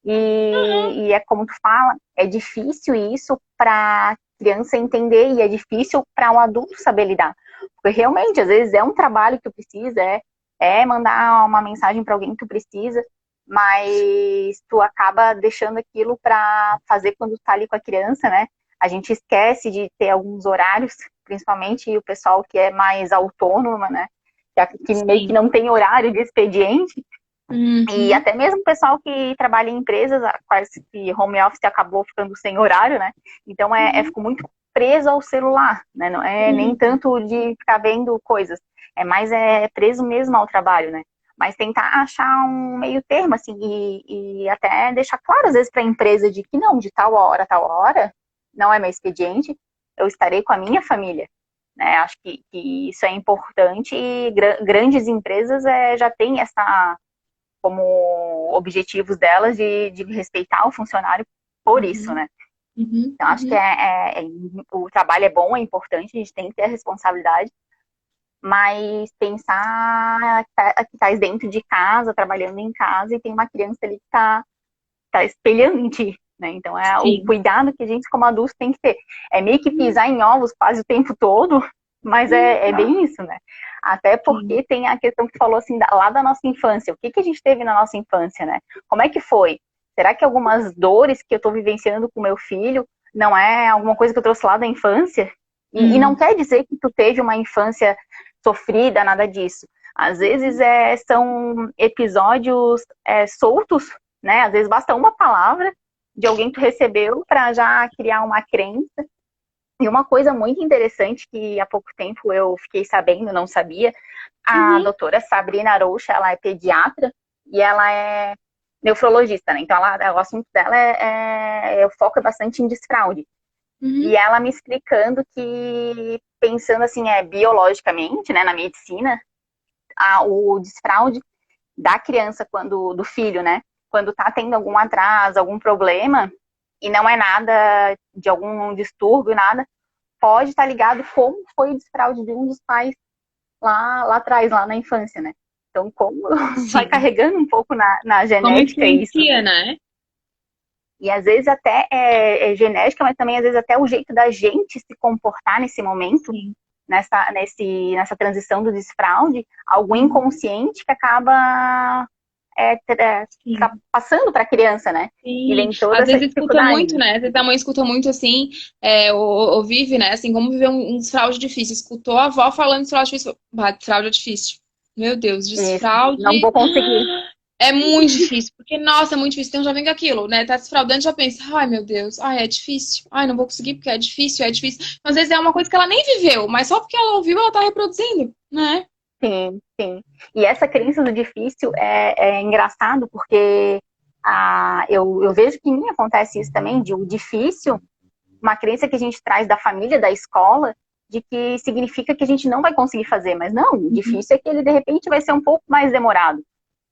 Speaker 2: Uhum.
Speaker 1: E é como tu fala, é difícil isso para criança entender e é difícil para um adulto saber lidar. Porque realmente, às vezes, é um trabalho que tu precisa, mandar uma mensagem para alguém que tu precisa, mas tu acaba deixando aquilo para fazer quando tu tá ali com a criança, né? A gente esquece de ter alguns horários, principalmente o pessoal que é mais autônoma, né? Que meio que
Speaker 2: Sim.
Speaker 1: não tem horário de expediente, e
Speaker 2: Uhum.
Speaker 1: até mesmo o pessoal que trabalha em empresas, quase que home office acabou ficando sem horário, né? Então
Speaker 2: Uhum.
Speaker 1: ficou muito preso ao celular, né? Não é nem
Speaker 2: Uhum.
Speaker 1: tanto de ficar vendo coisas, é mais preso mesmo ao trabalho, né? Mas tentar achar um meio termo, assim, e até deixar claro, às vezes, para a empresa de que não, de tal hora, não é meu expediente, eu estarei com a minha família. Né? Acho que isso é importante e grandes empresas já têm essa como objetivos delas de respeitar o funcionário por isso,
Speaker 2: Uhum.
Speaker 1: né?
Speaker 2: Uhum.
Speaker 1: Então, acho que
Speaker 2: Uhum.
Speaker 1: o trabalho é bom, é importante, a gente tem que ter a responsabilidade, mas pensar que tá dentro de casa, trabalhando em casa, e tem uma criança ali que tá espelhando em ti, né? Então, é o
Speaker 2: Sim.
Speaker 1: cuidado que a gente, como adultos, tem que ter. É meio que pisar em ovos quase o tempo todo, Mas é bem isso, né? Até
Speaker 2: Sim.
Speaker 1: porque tem a questão que falou assim, lá da nossa infância. O que a gente teve na nossa infância, né? Como é que foi? Será que algumas dores que eu estou vivenciando com meu filho não é alguma coisa que eu trouxe lá da infância? E não
Speaker 2: Hum.
Speaker 1: quer dizer que tu teve uma infância sofrida, nada disso. Às vezes são episódios soltos, né? Às vezes basta uma palavra de alguém que tu recebeu para já criar uma crença. E uma coisa muito interessante que há pouco tempo eu fiquei sabendo, não sabia, a
Speaker 2: Uhum.
Speaker 1: doutora Sabrina Aroucha, ela é pediatra e ela é nefrologista, né? Então o assunto dela o foco é bastante em desfraude. E
Speaker 2: Uhum.
Speaker 1: ela me explicando que, pensando assim, biologicamente, né, na medicina, o desfraude da criança, do filho, né, quando tá tendo algum atraso, algum problema, e não é nada de algum distúrbio, nada, pode estar ligado como foi o desfraude de um dos pais lá atrás, lá na infância, né? Então, como vai
Speaker 2: Sim.
Speaker 1: carregando um pouco na
Speaker 2: Como
Speaker 1: genética isso,
Speaker 2: influencia,
Speaker 1: né?
Speaker 2: né?
Speaker 1: E às vezes até é genética, mas também às vezes até o jeito da gente se comportar nesse momento,
Speaker 2: Sim.
Speaker 1: nessa transição do desfraude, algo
Speaker 2: Uhum.
Speaker 1: inconsciente que acaba
Speaker 2: Sim.
Speaker 1: passando para a criança, né? E
Speaker 2: Sim,
Speaker 1: vem toda
Speaker 2: às
Speaker 1: essa
Speaker 2: vezes escuta
Speaker 1: dificuldade.
Speaker 2: muito, né? Às vezes a mãe escuta muito assim, ou vive, né? Assim, como viver um desfraude difícil. Escutou a avó falando desfraude difícil. Bah, desfraude é difícil. Meu Deus,
Speaker 1: Isso, não
Speaker 2: desfraude
Speaker 1: vou conseguir.
Speaker 2: é muito difícil. Porque, nossa, é muito difícil. Então já vem com aquilo, né? Tá desfraudando, já pensa, ai meu Deus, ai, é difícil. Ai, não vou conseguir porque é difícil, é difícil. Às vezes é uma coisa que ela nem viveu, mas só porque ela ouviu, ela tá reproduzindo, né?
Speaker 1: Sim, sim. E essa crença do difícil é engraçado porque eu vejo que em mim acontece isso também, de o difícil, uma crença que a gente traz da família, da escola, de que significa que a gente não vai conseguir fazer. Mas não, o
Speaker 2: Uhum.
Speaker 1: difícil é que ele de repente vai ser um pouco mais demorado.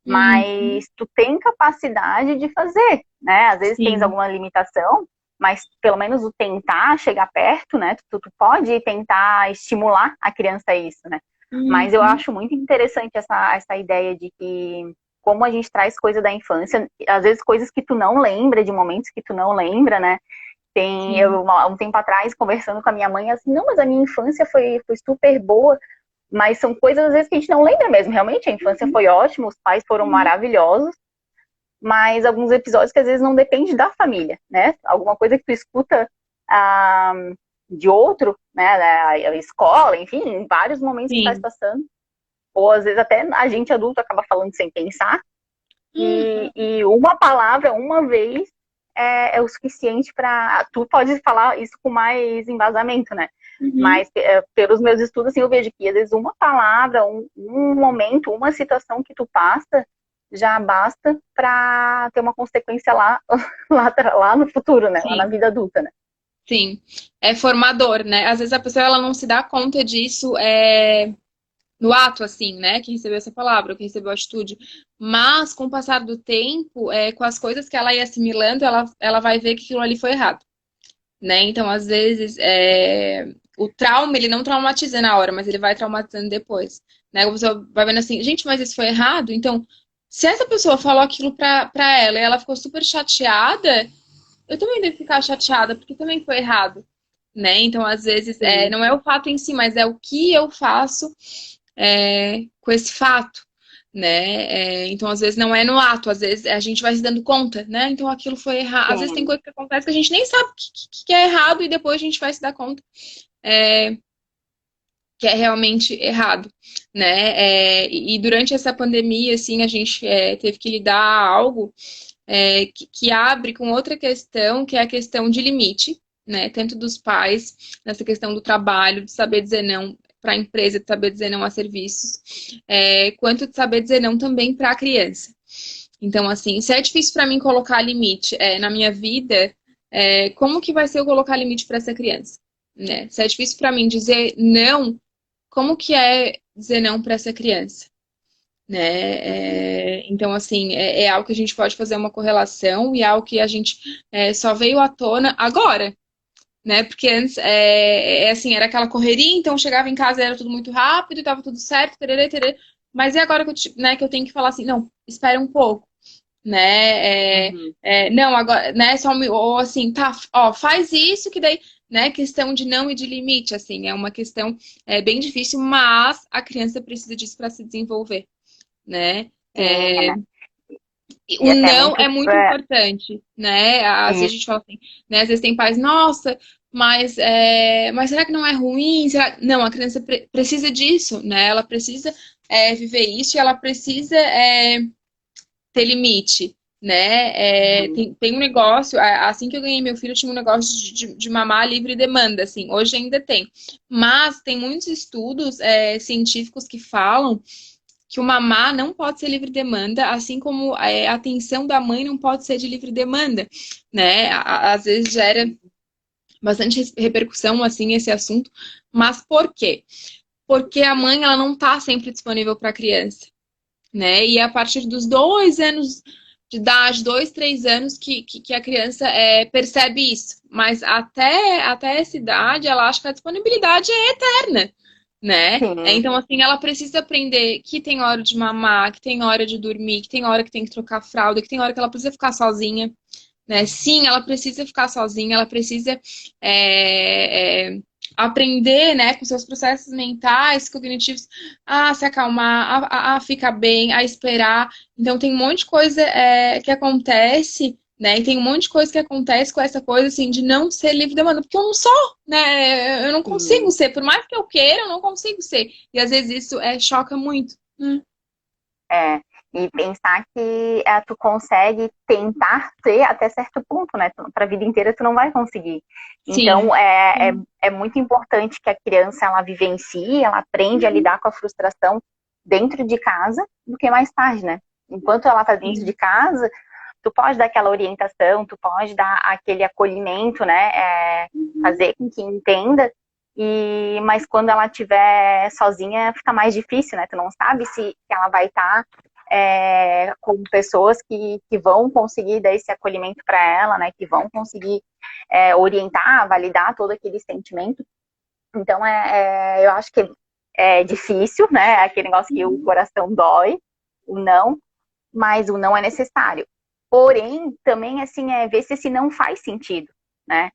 Speaker 2: Uhum.
Speaker 1: Mas tu tem capacidade de fazer, né? Às vezes tens
Speaker 2: Sim.
Speaker 1: alguma limitação, mas pelo menos o tentar chegar perto, né? Tu pode tentar estimular a criança a isso, né? Mas eu
Speaker 2: Uhum.
Speaker 1: acho muito interessante essa ideia de que como a gente traz coisa da infância, às vezes coisas que tu não lembra, de momentos que tu não lembra, né?
Speaker 2: Sim.
Speaker 1: Um tempo atrás, conversando com a minha mãe, assim, não, mas a minha infância foi super boa, mas são coisas, às vezes, que a gente não lembra mesmo. Realmente, a infância
Speaker 2: Uhum.
Speaker 1: foi ótima, os pais foram
Speaker 2: Uhum.
Speaker 1: maravilhosos, mas alguns episódios que às vezes não depende da família, né? Alguma coisa que tu escuta ah, de outro, né? A escola, enfim, em vários momentos que estás
Speaker 2: Sim.
Speaker 1: passando. Ou às vezes até a gente adulto acaba falando sem pensar.
Speaker 2: Uhum.
Speaker 1: E uma palavra, uma vez, o suficiente para. Tu pode falar isso com mais embasamento, né?
Speaker 2: Uhum.
Speaker 1: Mas pelos meus estudos, assim, eu vejo que às vezes uma palavra, um momento, uma situação que tu passa já basta para ter uma consequência lá no futuro, né? Lá na
Speaker 2: Sim.
Speaker 1: vida adulta, né?
Speaker 2: Sim, é formador, né? Às vezes a pessoa ela não se dá conta disso no ato, assim, né? Que recebeu essa palavra, que recebeu a atitude. Mas com o passar do tempo, com as coisas que ela ia assimilando, ela vai ver que aquilo ali foi errado, né? Então, às vezes, o trauma, ele não traumatiza na hora, mas ele vai traumatizando depois, né? A pessoa vai vendo assim, gente, mas isso foi errado? Então, se essa pessoa falou aquilo pra ela e ela ficou super chateada, eu também devo ficar chateada, porque também foi errado, né? Então, às vezes,
Speaker 1: Sim,
Speaker 2: não é o fato em si, mas é o que eu faço com esse fato, né? Então, às vezes, não é no ato, às vezes a gente vai se dando conta, né? Então, aquilo foi errado. Às vezes tem
Speaker 1: sim,
Speaker 2: coisa que acontece que a gente nem sabe que é errado e depois a gente vai se dar conta que é realmente errado, né? E durante essa pandemia, assim, a gente teve que lidar algo que abre com outra questão, que é a questão de limite, né? Tanto dos pais, nessa questão do trabalho, de saber dizer não para a empresa, de saber dizer não a serviços, quanto de saber dizer não também para a criança. Então, assim, se é difícil para mim colocar limite na minha vida, como que vai ser eu colocar limite para essa criança? Né? Se é difícil para mim dizer não, como que é dizer não para essa criança? Né? Então, assim, é algo que a gente pode fazer uma correlação e é algo que a gente só veio à tona agora, né? Porque antes, assim, era aquela correria, então chegava em casa era tudo muito rápido, estava tudo certo, tererê, tererê. Mas e agora né, que eu tenho que falar assim, não, espera um pouco, né?
Speaker 1: uhum,
Speaker 2: Não, agora, né? Ou assim, tá, ó, faz isso que daí. né, questão de não e de limite, assim, é uma questão bem difícil, mas a criança precisa disso para se desenvolver, né?
Speaker 1: Sim,
Speaker 2: É,
Speaker 1: né?
Speaker 2: o
Speaker 1: E até
Speaker 2: não
Speaker 1: muito.
Speaker 2: é muito importante, né? Às vezes a gente fala assim, né? Às vezes tem pais, nossa, mas será que não é ruim? Não, a criança precisa disso, né? Ela precisa viver isso e ela precisa ter limite, né? Tem um negócio, assim que eu ganhei meu filho, eu tinha um negócio de mamar livre demanda, assim, hoje ainda tem. Mas tem muitos estudos científicos que falam que o mamar não pode ser livre demanda, assim como a atenção da mãe não pode ser de livre demanda, né? Às vezes gera bastante repercussão, assim, esse assunto. Mas por quê? Porque a mãe, ela não está sempre disponível para a criança, né? E é a partir dos 2 anos de idade, 2, 3 anos, que a criança percebe isso. Mas até essa idade, ela acha que a disponibilidade é eterna, né?
Speaker 1: Sim,
Speaker 2: Então, assim, ela precisa aprender que tem hora de mamar, que tem hora de dormir, que tem hora que tem que trocar fralda, que tem hora que ela precisa ficar sozinha, né? Sim, ela precisa ficar sozinha, ela precisa é, é, aprender, né, com seus processos mentais, cognitivos, a se acalmar, a ficar bem, a esperar. Então, tem um monte de coisa que acontece, né? E tem um monte de coisa que acontece com essa coisa, assim, de não ser livre demanda, porque eu não sou, né? Eu não consigo
Speaker 1: sim.
Speaker 2: ser, por mais que eu queira, eu não consigo ser. E às vezes isso choca muito.
Speaker 1: É, e pensar que tu consegue tentar ser até certo ponto, né? Para a vida inteira tu não vai conseguir. Então
Speaker 2: Sim.
Speaker 1: é muito importante que a criança ela vivencie, ela aprende a lidar com a frustração dentro de casa do que mais tarde, né? Enquanto ela está dentro de
Speaker 2: Sim.
Speaker 1: casa, tu pode dar aquela orientação, tu pode dar aquele acolhimento, né? Fazer com que entenda. Mas quando ela estiver sozinha, fica mais difícil, né? Tu não sabe se ela vai estar com pessoas que vão conseguir dar esse acolhimento para ela, né? Que vão conseguir orientar, validar todo aquele sentimento. Então, eu acho que é difícil, né? Aquele negócio que o coração dói, o não, mas o não é necessário. Porém, também, assim, ver se esse não faz sentido, né?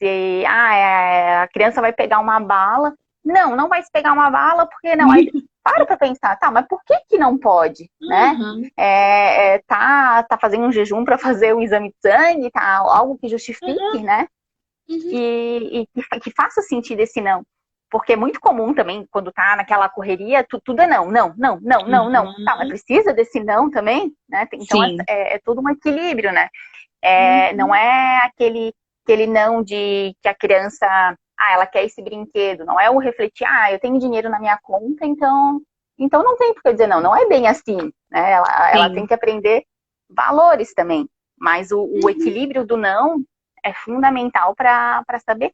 Speaker 1: Se a criança vai pegar uma bala. Não, não vai se pegar uma bala, porque não. Aí para pensar, tá, mas por que que não pode, né?
Speaker 2: Uhum.
Speaker 1: Tá fazendo um jejum para fazer um exame de sangue, tá algo que justifique,
Speaker 2: Uhum.
Speaker 1: né?
Speaker 2: Uhum.
Speaker 1: Que faça sentido esse não. Porque é muito comum também, quando tá naquela correria, tudo é não, não, não, não, não, não. Tá, mas
Speaker 2: Uhum.
Speaker 1: precisa desse não também, né? Então
Speaker 2: Sim.
Speaker 1: é tudo um equilíbrio, né? Não
Speaker 2: Uhum.
Speaker 1: é aquele não de que a criança, ela quer esse brinquedo, não é o refletir, eu tenho dinheiro na minha conta, então não tem por que dizer não, não é bem assim, né? Ela tem
Speaker 2: Sim.
Speaker 1: que aprender valores também, mas o
Speaker 2: Uhum.
Speaker 1: equilíbrio do não é fundamental para saber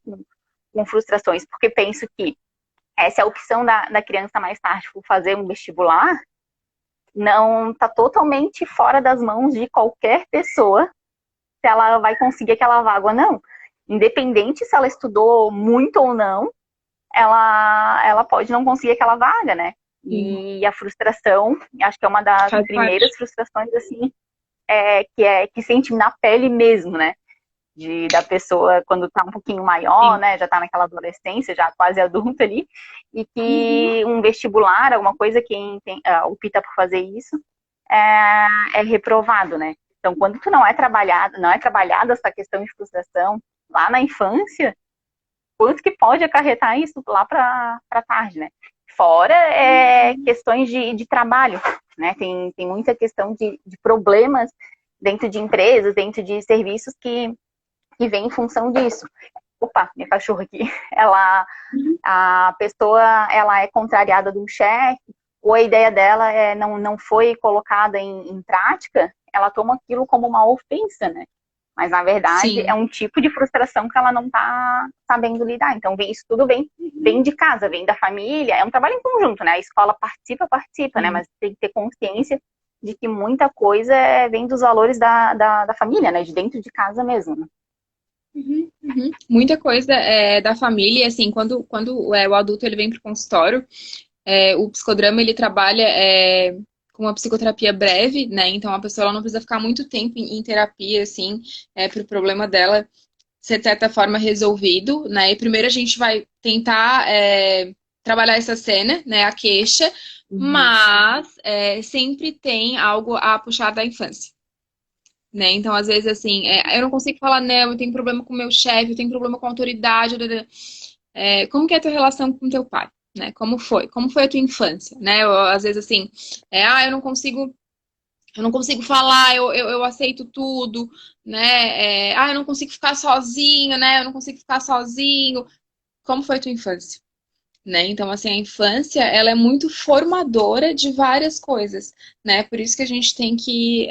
Speaker 1: com frustrações, porque penso que essa é a opção da criança mais tarde por fazer um vestibular, não está totalmente fora das mãos de qualquer pessoa se ela vai conseguir aquela vaga ou não. Independente se ela estudou muito ou não, ela pode não conseguir aquela vaga, né?
Speaker 2: Sim.
Speaker 1: E a frustração, acho que é uma das
Speaker 2: Faz
Speaker 1: primeiras
Speaker 2: parte.
Speaker 1: frustrações, assim, que sente na pele mesmo, né? Da pessoa quando tá um pouquinho maior,
Speaker 2: Sim.
Speaker 1: né? Já tá naquela adolescência, já quase adulta ali, e
Speaker 2: Uhum.
Speaker 1: que um vestibular, alguma coisa, quem opta por fazer isso, é reprovado, né? Então, quando tu não é trabalhada essa questão de frustração lá na infância, quanto que pode acarretar isso lá para tarde, né? Fora questões de trabalho, né? Tem muita questão de problemas dentro de empresas, dentro de serviços que vem em função disso. Opa, minha cachorra aqui.
Speaker 2: Uhum.
Speaker 1: A pessoa, ela é contrariada do chefe, ou a ideia dela não foi colocada em prática, ela toma aquilo como uma ofensa, né? Mas, na verdade, é
Speaker 2: Sim.
Speaker 1: um tipo de frustração que ela não está sabendo lidar. Então, isso tudo vem de casa, vem da família. É um trabalho em conjunto, né? A escola participa, né?
Speaker 2: Sim.
Speaker 1: Mas tem que ter consciência de que muita coisa vem dos valores da família, né? De dentro de casa mesmo. Né?
Speaker 2: Uhum. Uhum. Muita coisa da família, assim, quando o adulto ele vem para o consultório, o psicodrama ele trabalha com uma psicoterapia breve, né? Então a pessoa ela não precisa ficar muito tempo em terapia, assim, para o problema dela ser, de certa forma, resolvido, né? E primeiro a gente vai tentar trabalhar essa cena, né? A queixa,
Speaker 1: Uhum.
Speaker 2: mas sempre tem algo a puxar da infância. Né? Então, às vezes, assim, eu não consigo falar, não, eu tenho problema com o meu chefe, eu tenho problema com a autoridade. Como que é a tua relação com teu pai? Né? Como foi? Como foi a tua infância? Né? Às vezes, assim, eu não consigo falar, eu aceito tudo, né? Eu não consigo ficar sozinho, né? Eu não consigo ficar sozinho. Como foi a tua infância? Né? Então, assim, a infância, ela é muito formadora de várias coisas, né? Por isso que a gente tem que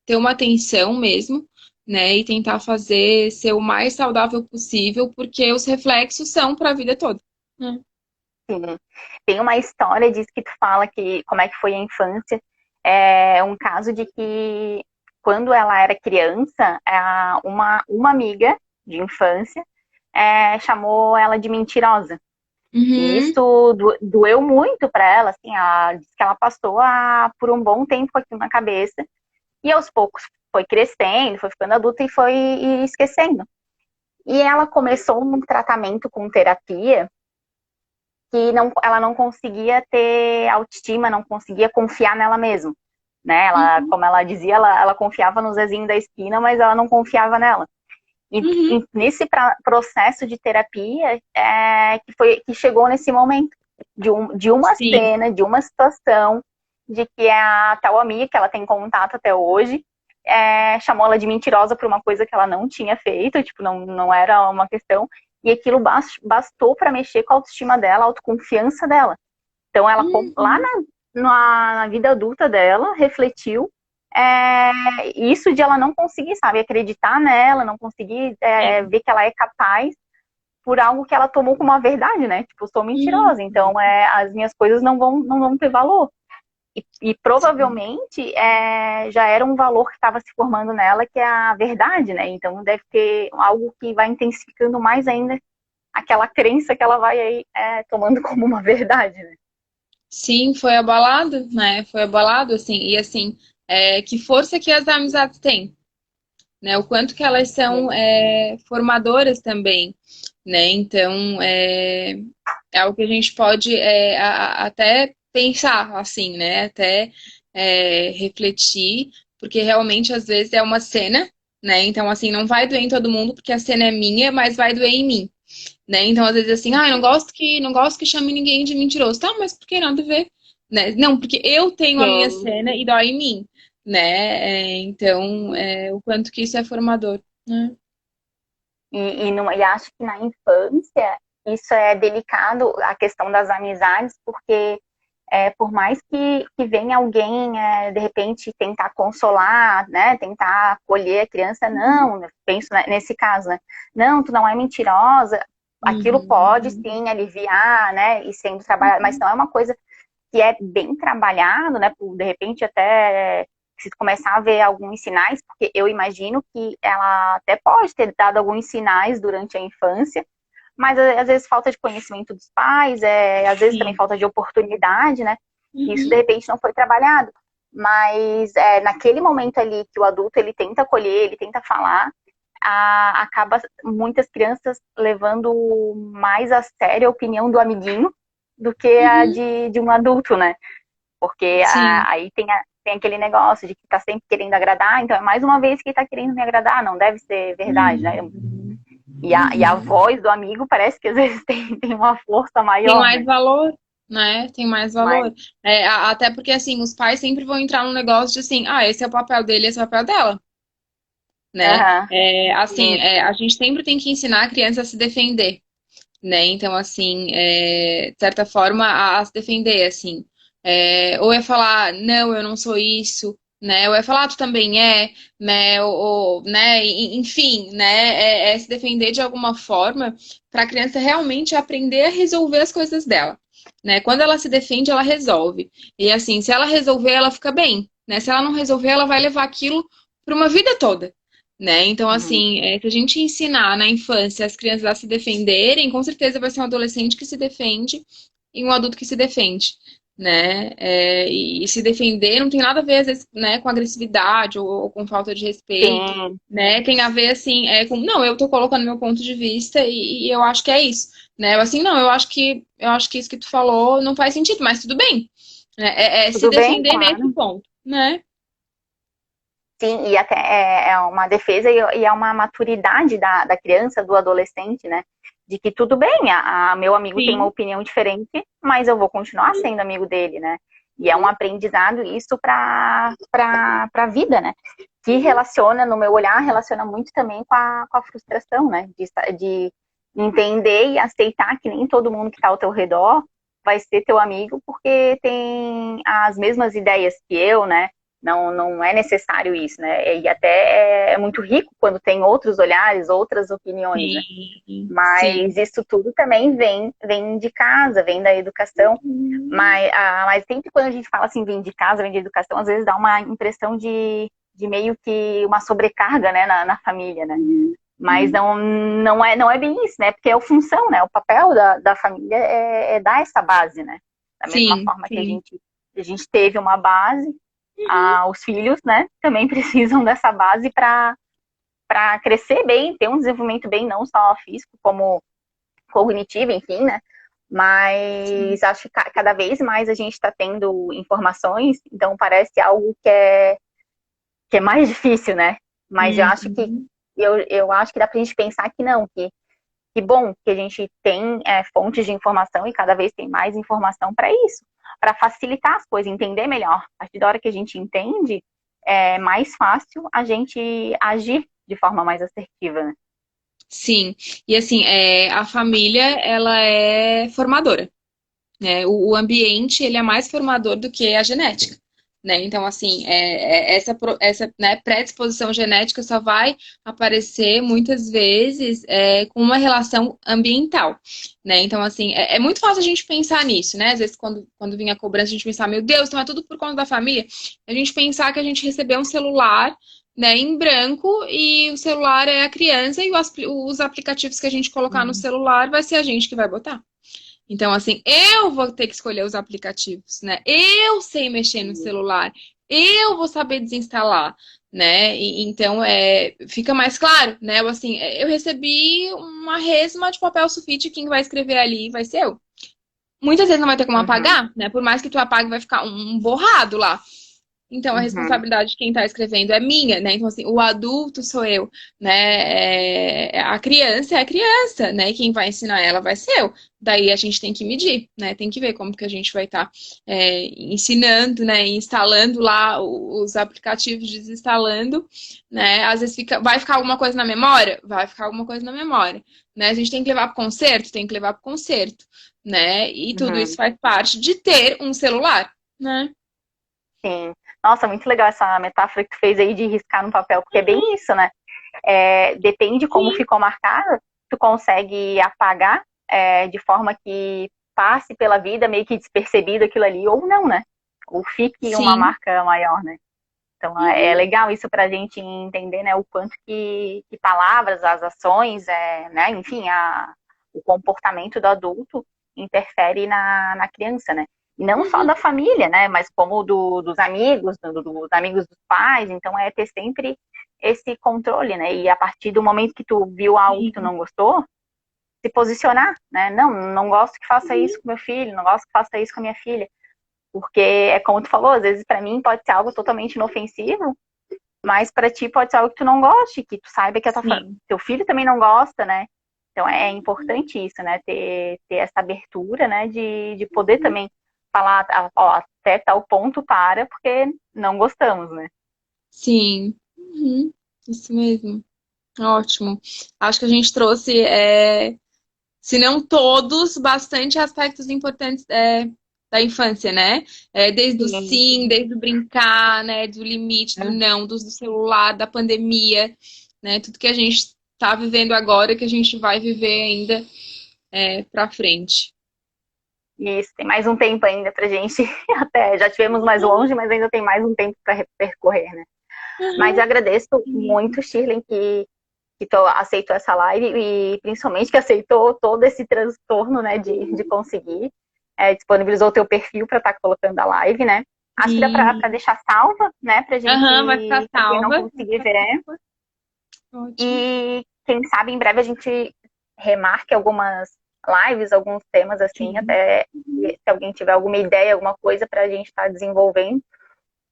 Speaker 2: ter uma atenção mesmo, né? E tentar fazer ser o mais saudável possível, porque os reflexos são para a vida toda. Né?
Speaker 1: Sim. Tem uma história disso que tu fala que como é que foi a infância. É um caso de que quando ela era criança, uma amiga de infância chamou ela de mentirosa. E
Speaker 2: Uhum,
Speaker 1: isso doeu muito para ela, assim, ela disse que ela passou por um bom tempo com aquilo na cabeça, e aos poucos foi crescendo, foi ficando adulta e foi esquecendo. E ela começou um tratamento com terapia que ela não conseguia ter autoestima, não conseguia confiar nela mesma. Né? Ela,
Speaker 2: uhum,
Speaker 1: como ela dizia, ela confiava no Zezinho da esquina, mas ela não confiava nela.
Speaker 2: uhum.
Speaker 1: E nesse processo de terapia que chegou nesse momento de uma
Speaker 2: Sim.
Speaker 1: cena, de uma situação, de que a tal amiga que ela tem contato até hoje chamou ela de mentirosa por uma coisa que ela não tinha feito, tipo, não era uma questão, e aquilo bastou para mexer com a autoestima dela, a autoconfiança dela. Então, ela lá
Speaker 2: Uhum.
Speaker 1: na vida adulta dela, refletiu isso de ela não conseguir, sabe, acreditar nela, não conseguir
Speaker 2: É.
Speaker 1: ver que ela é capaz por algo que ela tomou como uma verdade, né? Tipo, eu sou
Speaker 2: Uhum.
Speaker 1: mentirosa, então as minhas coisas não vão ter valor. E
Speaker 2: Sim.
Speaker 1: provavelmente já era um valor que estava se formando nela, que é a verdade, né? Então deve ter algo que vai intensificando mais ainda aquela crença que ela vai aí tomando como uma verdade, né?
Speaker 2: Sim, foi abalado, né? Foi abalado, assim, e assim, que força que as amizades têm, né? O quanto que elas são formadoras também, né? Então, é algo que a gente pode até pensar, assim, né? Até refletir, porque realmente às vezes é uma cena, né? Então, assim, não vai doer em todo mundo, porque a cena é minha, mas vai doer em mim. Né? Então, às vezes, assim, não gosto que chame ninguém de mentiroso. Tá, mas por que nada a ver? Né? Não, porque eu tenho a minha
Speaker 1: Sim.
Speaker 2: cena e dói em mim, né? Então, o quanto que isso é formador, né?
Speaker 1: E acho que na infância isso é delicado, a questão das amizades, porque por mais que venha alguém, de repente, tentar consolar, né, tentar acolher a criança, não, eu penso nesse caso, né, não, tu não é mentirosa, aquilo pode
Speaker 2: Uhum.
Speaker 1: sim aliviar, né, e sendo trabalhado, mas não é uma coisa que é bem trabalhado, né, por, de repente até se começar a ver alguns sinais, porque eu imagino que ela até pode ter dado alguns sinais durante a infância, mas às vezes falta de conhecimento dos pais, às vezes também
Speaker 2: Sim.
Speaker 1: falta de oportunidade, né? Isso de
Speaker 2: Uhum.
Speaker 1: repente não foi trabalhado. Mas naquele momento ali que o adulto ele tenta acolher, ele tenta falar, acaba muitas crianças levando mais a sério a opinião do amiguinho do que a
Speaker 2: Uhum.
Speaker 1: de um adulto, né? Porque
Speaker 2: Sim.
Speaker 1: aí tem aquele negócio de que tá sempre querendo agradar, então é mais uma vez que tá querendo me agradar, não deve ser verdade, né?
Speaker 2: Uhum.
Speaker 1: E a
Speaker 2: Uhum.
Speaker 1: voz do amigo parece que às vezes tem uma força
Speaker 2: Tem
Speaker 1: maior,
Speaker 2: mais
Speaker 1: né?
Speaker 2: valor, né? Tem mais
Speaker 1: Mas,
Speaker 2: valor. Até porque, assim, os pais sempre vão entrar num negócio de assim, esse é o papel dele, esse é o papel dela. Né? Assim,
Speaker 1: isso.
Speaker 2: a gente sempre tem que ensinar a criança a se defender, né? Então, assim, de certa forma, a se defender, assim. Ou é falar, não, eu não sou isso, né? Ou é falar, tu também né? Né? Enfim, né? É se defender de alguma forma para a criança realmente aprender a resolver as coisas dela, né? Quando ela se defende, ela resolve. E assim, se ela resolver, ela fica bem, né? Se ela não resolver, ela vai levar aquilo para uma vida toda. Né? Então,
Speaker 1: Uhum.
Speaker 2: assim, se a gente ensinar na infância as crianças a se defenderem, com certeza vai ser um adolescente que se defende e um adulto que se defende, né? E se defender não tem nada a ver, às vezes, né, com agressividade ou com falta de respeito,
Speaker 1: Sim,
Speaker 2: né? Tem a ver, assim, com, não, eu tô colocando meu ponto de vista e eu acho que é isso, né? Eu, assim, não, eu acho que isso que tu falou não faz sentido, mas tudo bem, né? É se
Speaker 1: tudo bem,
Speaker 2: defender nesse
Speaker 1: claro.
Speaker 2: ponto, né?
Speaker 1: Sim, e até é uma defesa e é uma maturidade da criança, do adolescente, né? De que tudo bem, meu amigo tem uma
Speaker 2: Sim.
Speaker 1: opinião diferente, mas eu vou continuar sendo amigo dele, né? E é um aprendizado isso para a vida, né? Que relaciona, no meu olhar, relaciona muito também com a frustração, né? De entender e aceitar que nem todo mundo que está ao teu redor vai ser teu amigo porque tem as mesmas ideias que eu, né? Não é necessário isso, né? E até é muito rico quando tem outros olhares, outras opiniões, né?
Speaker 2: Sim, sim.
Speaker 1: Mas isso tudo também vem de casa, vem da educação. Mas sempre quando a gente fala assim, vem de casa, vem de educação, às vezes dá uma impressão de meio que uma sobrecarga, né, na família, né? Mas não é bem isso, né? Porque é a função, né? O papel da família é dar essa base, né? Da mesma
Speaker 2: Sim,
Speaker 1: forma que
Speaker 2: sim.
Speaker 1: a gente teve uma base, os filhos, né, também precisam dessa base para crescer bem, ter um desenvolvimento bem, não só físico, como cognitivo, enfim, né?
Speaker 2: Sim.
Speaker 1: Mas acho que cada vez mais a gente está tendo informações, então parece algo que é mais difícil, né? Mas
Speaker 2: Uhum.
Speaker 1: eu acho que dá para a gente pensar que não, que bom que a gente tem fontes de informação e cada vez tem mais informação para isso, para facilitar as coisas, entender melhor. A partir da hora que a gente entende, é mais fácil a gente agir de forma mais assertiva, né?
Speaker 2: Sim. E assim, a família, ela é formadora, né? O ambiente, ele é mais formador do que a genética, né? Então, assim, essa né, predisposição genética só vai aparecer muitas vezes com uma relação ambiental, né? Então, assim, é muito fácil a gente pensar nisso, né? Às vezes, quando vinha a cobrança, a gente pensar, meu Deus, então é tudo por conta da família. A gente pensar que a gente recebeu um celular, né, em branco e o celular é a criança e os aplicativos que a gente colocar no celular vai ser a gente que vai botar. Então, assim, eu vou ter que escolher os aplicativos, né? Eu sei mexer no celular, eu vou saber desinstalar, né? Então, fica mais claro, né? Assim, eu recebi uma resma de papel sulfite, quem vai escrever ali vai ser eu. Muitas vezes não vai ter como
Speaker 1: Uhum,
Speaker 2: apagar, né? Por mais que tu apague, vai ficar um borrado lá. Então, a
Speaker 1: uhum,
Speaker 2: responsabilidade de quem está escrevendo é minha, né? Então, assim, o adulto sou eu, né? A criança é a criança, né? Quem vai ensinar ela vai ser eu. Daí a gente tem que medir, né? Tem que ver como que a gente vai estar ensinando, né? Instalando lá os aplicativos, desinstalando, né? Às vezes vai ficar alguma coisa na memória? Vai ficar alguma coisa na memória, né? A gente tem que levar para o conserto? Tem que levar para o conserto, né? E tudo isso
Speaker 1: uhum.
Speaker 2: faz parte de ter um celular, né?
Speaker 1: Sim. Nossa, muito legal essa metáfora que tu fez aí de riscar no papel, porque é
Speaker 2: Uhum.
Speaker 1: bem isso, né? Depende como
Speaker 2: Sim.
Speaker 1: ficou marcado, tu consegue apagar de forma que passe pela vida meio que despercebido aquilo ali, ou não, né? Ou fique uma
Speaker 2: Sim.
Speaker 1: marca maior, né? Então é
Speaker 2: Uhum.
Speaker 1: legal isso para a gente entender, né, o quanto que palavras, as ações, né, enfim, o comportamento do adulto interfere na criança, né? E não só
Speaker 2: Uhum.
Speaker 1: da família, né, mas como dos amigos, dos amigos dos pais. Então é ter sempre esse controle, né? E a partir do momento que tu viu algo que tu
Speaker 2: Sim.
Speaker 1: não gostou, se posicionar, né? Não gosto que faça isso com meu filho, não gosto que faça isso com a minha filha. Porque é como tu falou, às vezes para mim pode ser algo totalmente inofensivo, mas para ti pode ser algo que tu não goste, que tu saiba que
Speaker 2: Sim.
Speaker 1: teu filho também não gosta, né? Então é importante isso, né? Ter essa abertura, né? De poder também falar, ó, até tal ponto para, porque não gostamos, né?
Speaker 2: Sim. Uhum. Isso mesmo. Ótimo. Acho que a gente trouxe, se não todos, bastante aspectos importantes da infância, né? Desde o
Speaker 1: Sim,
Speaker 2: sim, desde o brincar, né? Do limite, do não, do celular, da pandemia, né? Tudo que a gente está vivendo agora, que a gente vai viver ainda para frente.
Speaker 1: isso, tem mais um tempo ainda pra gente, até já tivemos mais longe, mas ainda tem mais um tempo para percorrer, né? Mas eu agradeço muito, Shirley, que tu aceitou essa live e principalmente que aceitou todo esse transtorno, né, de conseguir. disponibilizou o teu perfil para estar colocando a live, né? Acho que dá para deixar salva, né? Pra gente,
Speaker 2: vai ficar
Speaker 1: pra quem não
Speaker 2: salva.
Speaker 1: conseguir ver.
Speaker 2: Ótimo.
Speaker 1: E quem sabe em breve a gente remarque algumas lives, alguns temas assim, até se alguém tiver alguma ideia, alguma coisa para a gente estar desenvolvendo.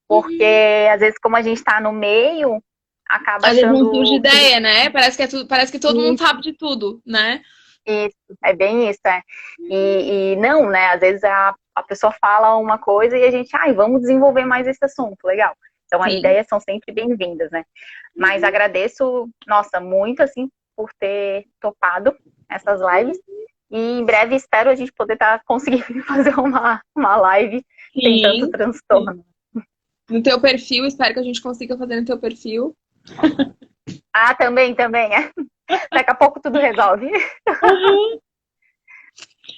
Speaker 1: Porque às vezes, como a gente está no meio, acaba
Speaker 2: Às vezes não surge
Speaker 1: achando
Speaker 2: ideia, né? Parece que todo mundo sabe de tudo, né?
Speaker 1: isso, é bem isso, é. E não, né? Às vezes a pessoa fala uma coisa e a gente, vamos desenvolver mais esse assunto, legal. Então, as
Speaker 2: Sim.
Speaker 1: ideias são sempre bem-vindas, né? Mas agradeço, nossa, muito, assim, por ter topado essas lives. E em breve espero a gente poder estar conseguindo fazer uma live sem tanto
Speaker 2: Sim.
Speaker 1: transtorno.
Speaker 2: No teu perfil, espero que a gente consiga fazer no teu perfil.
Speaker 1: Também. Daqui a pouco tudo resolve.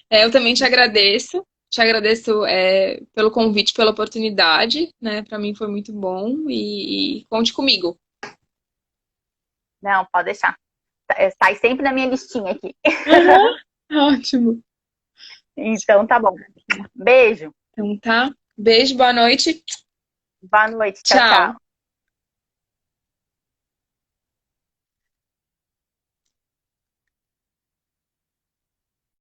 Speaker 2: Eu também te agradeço. Te agradeço pelo convite, pela oportunidade, né? Para mim foi muito bom e conte comigo.
Speaker 1: Não, pode deixar. Sai sempre na minha listinha aqui.
Speaker 2: Ótimo.
Speaker 1: Então tá bom. Beijo.
Speaker 2: Então tá. Beijo, boa noite.
Speaker 1: Boa noite. Tchau,
Speaker 2: Tchau.
Speaker 1: tchau.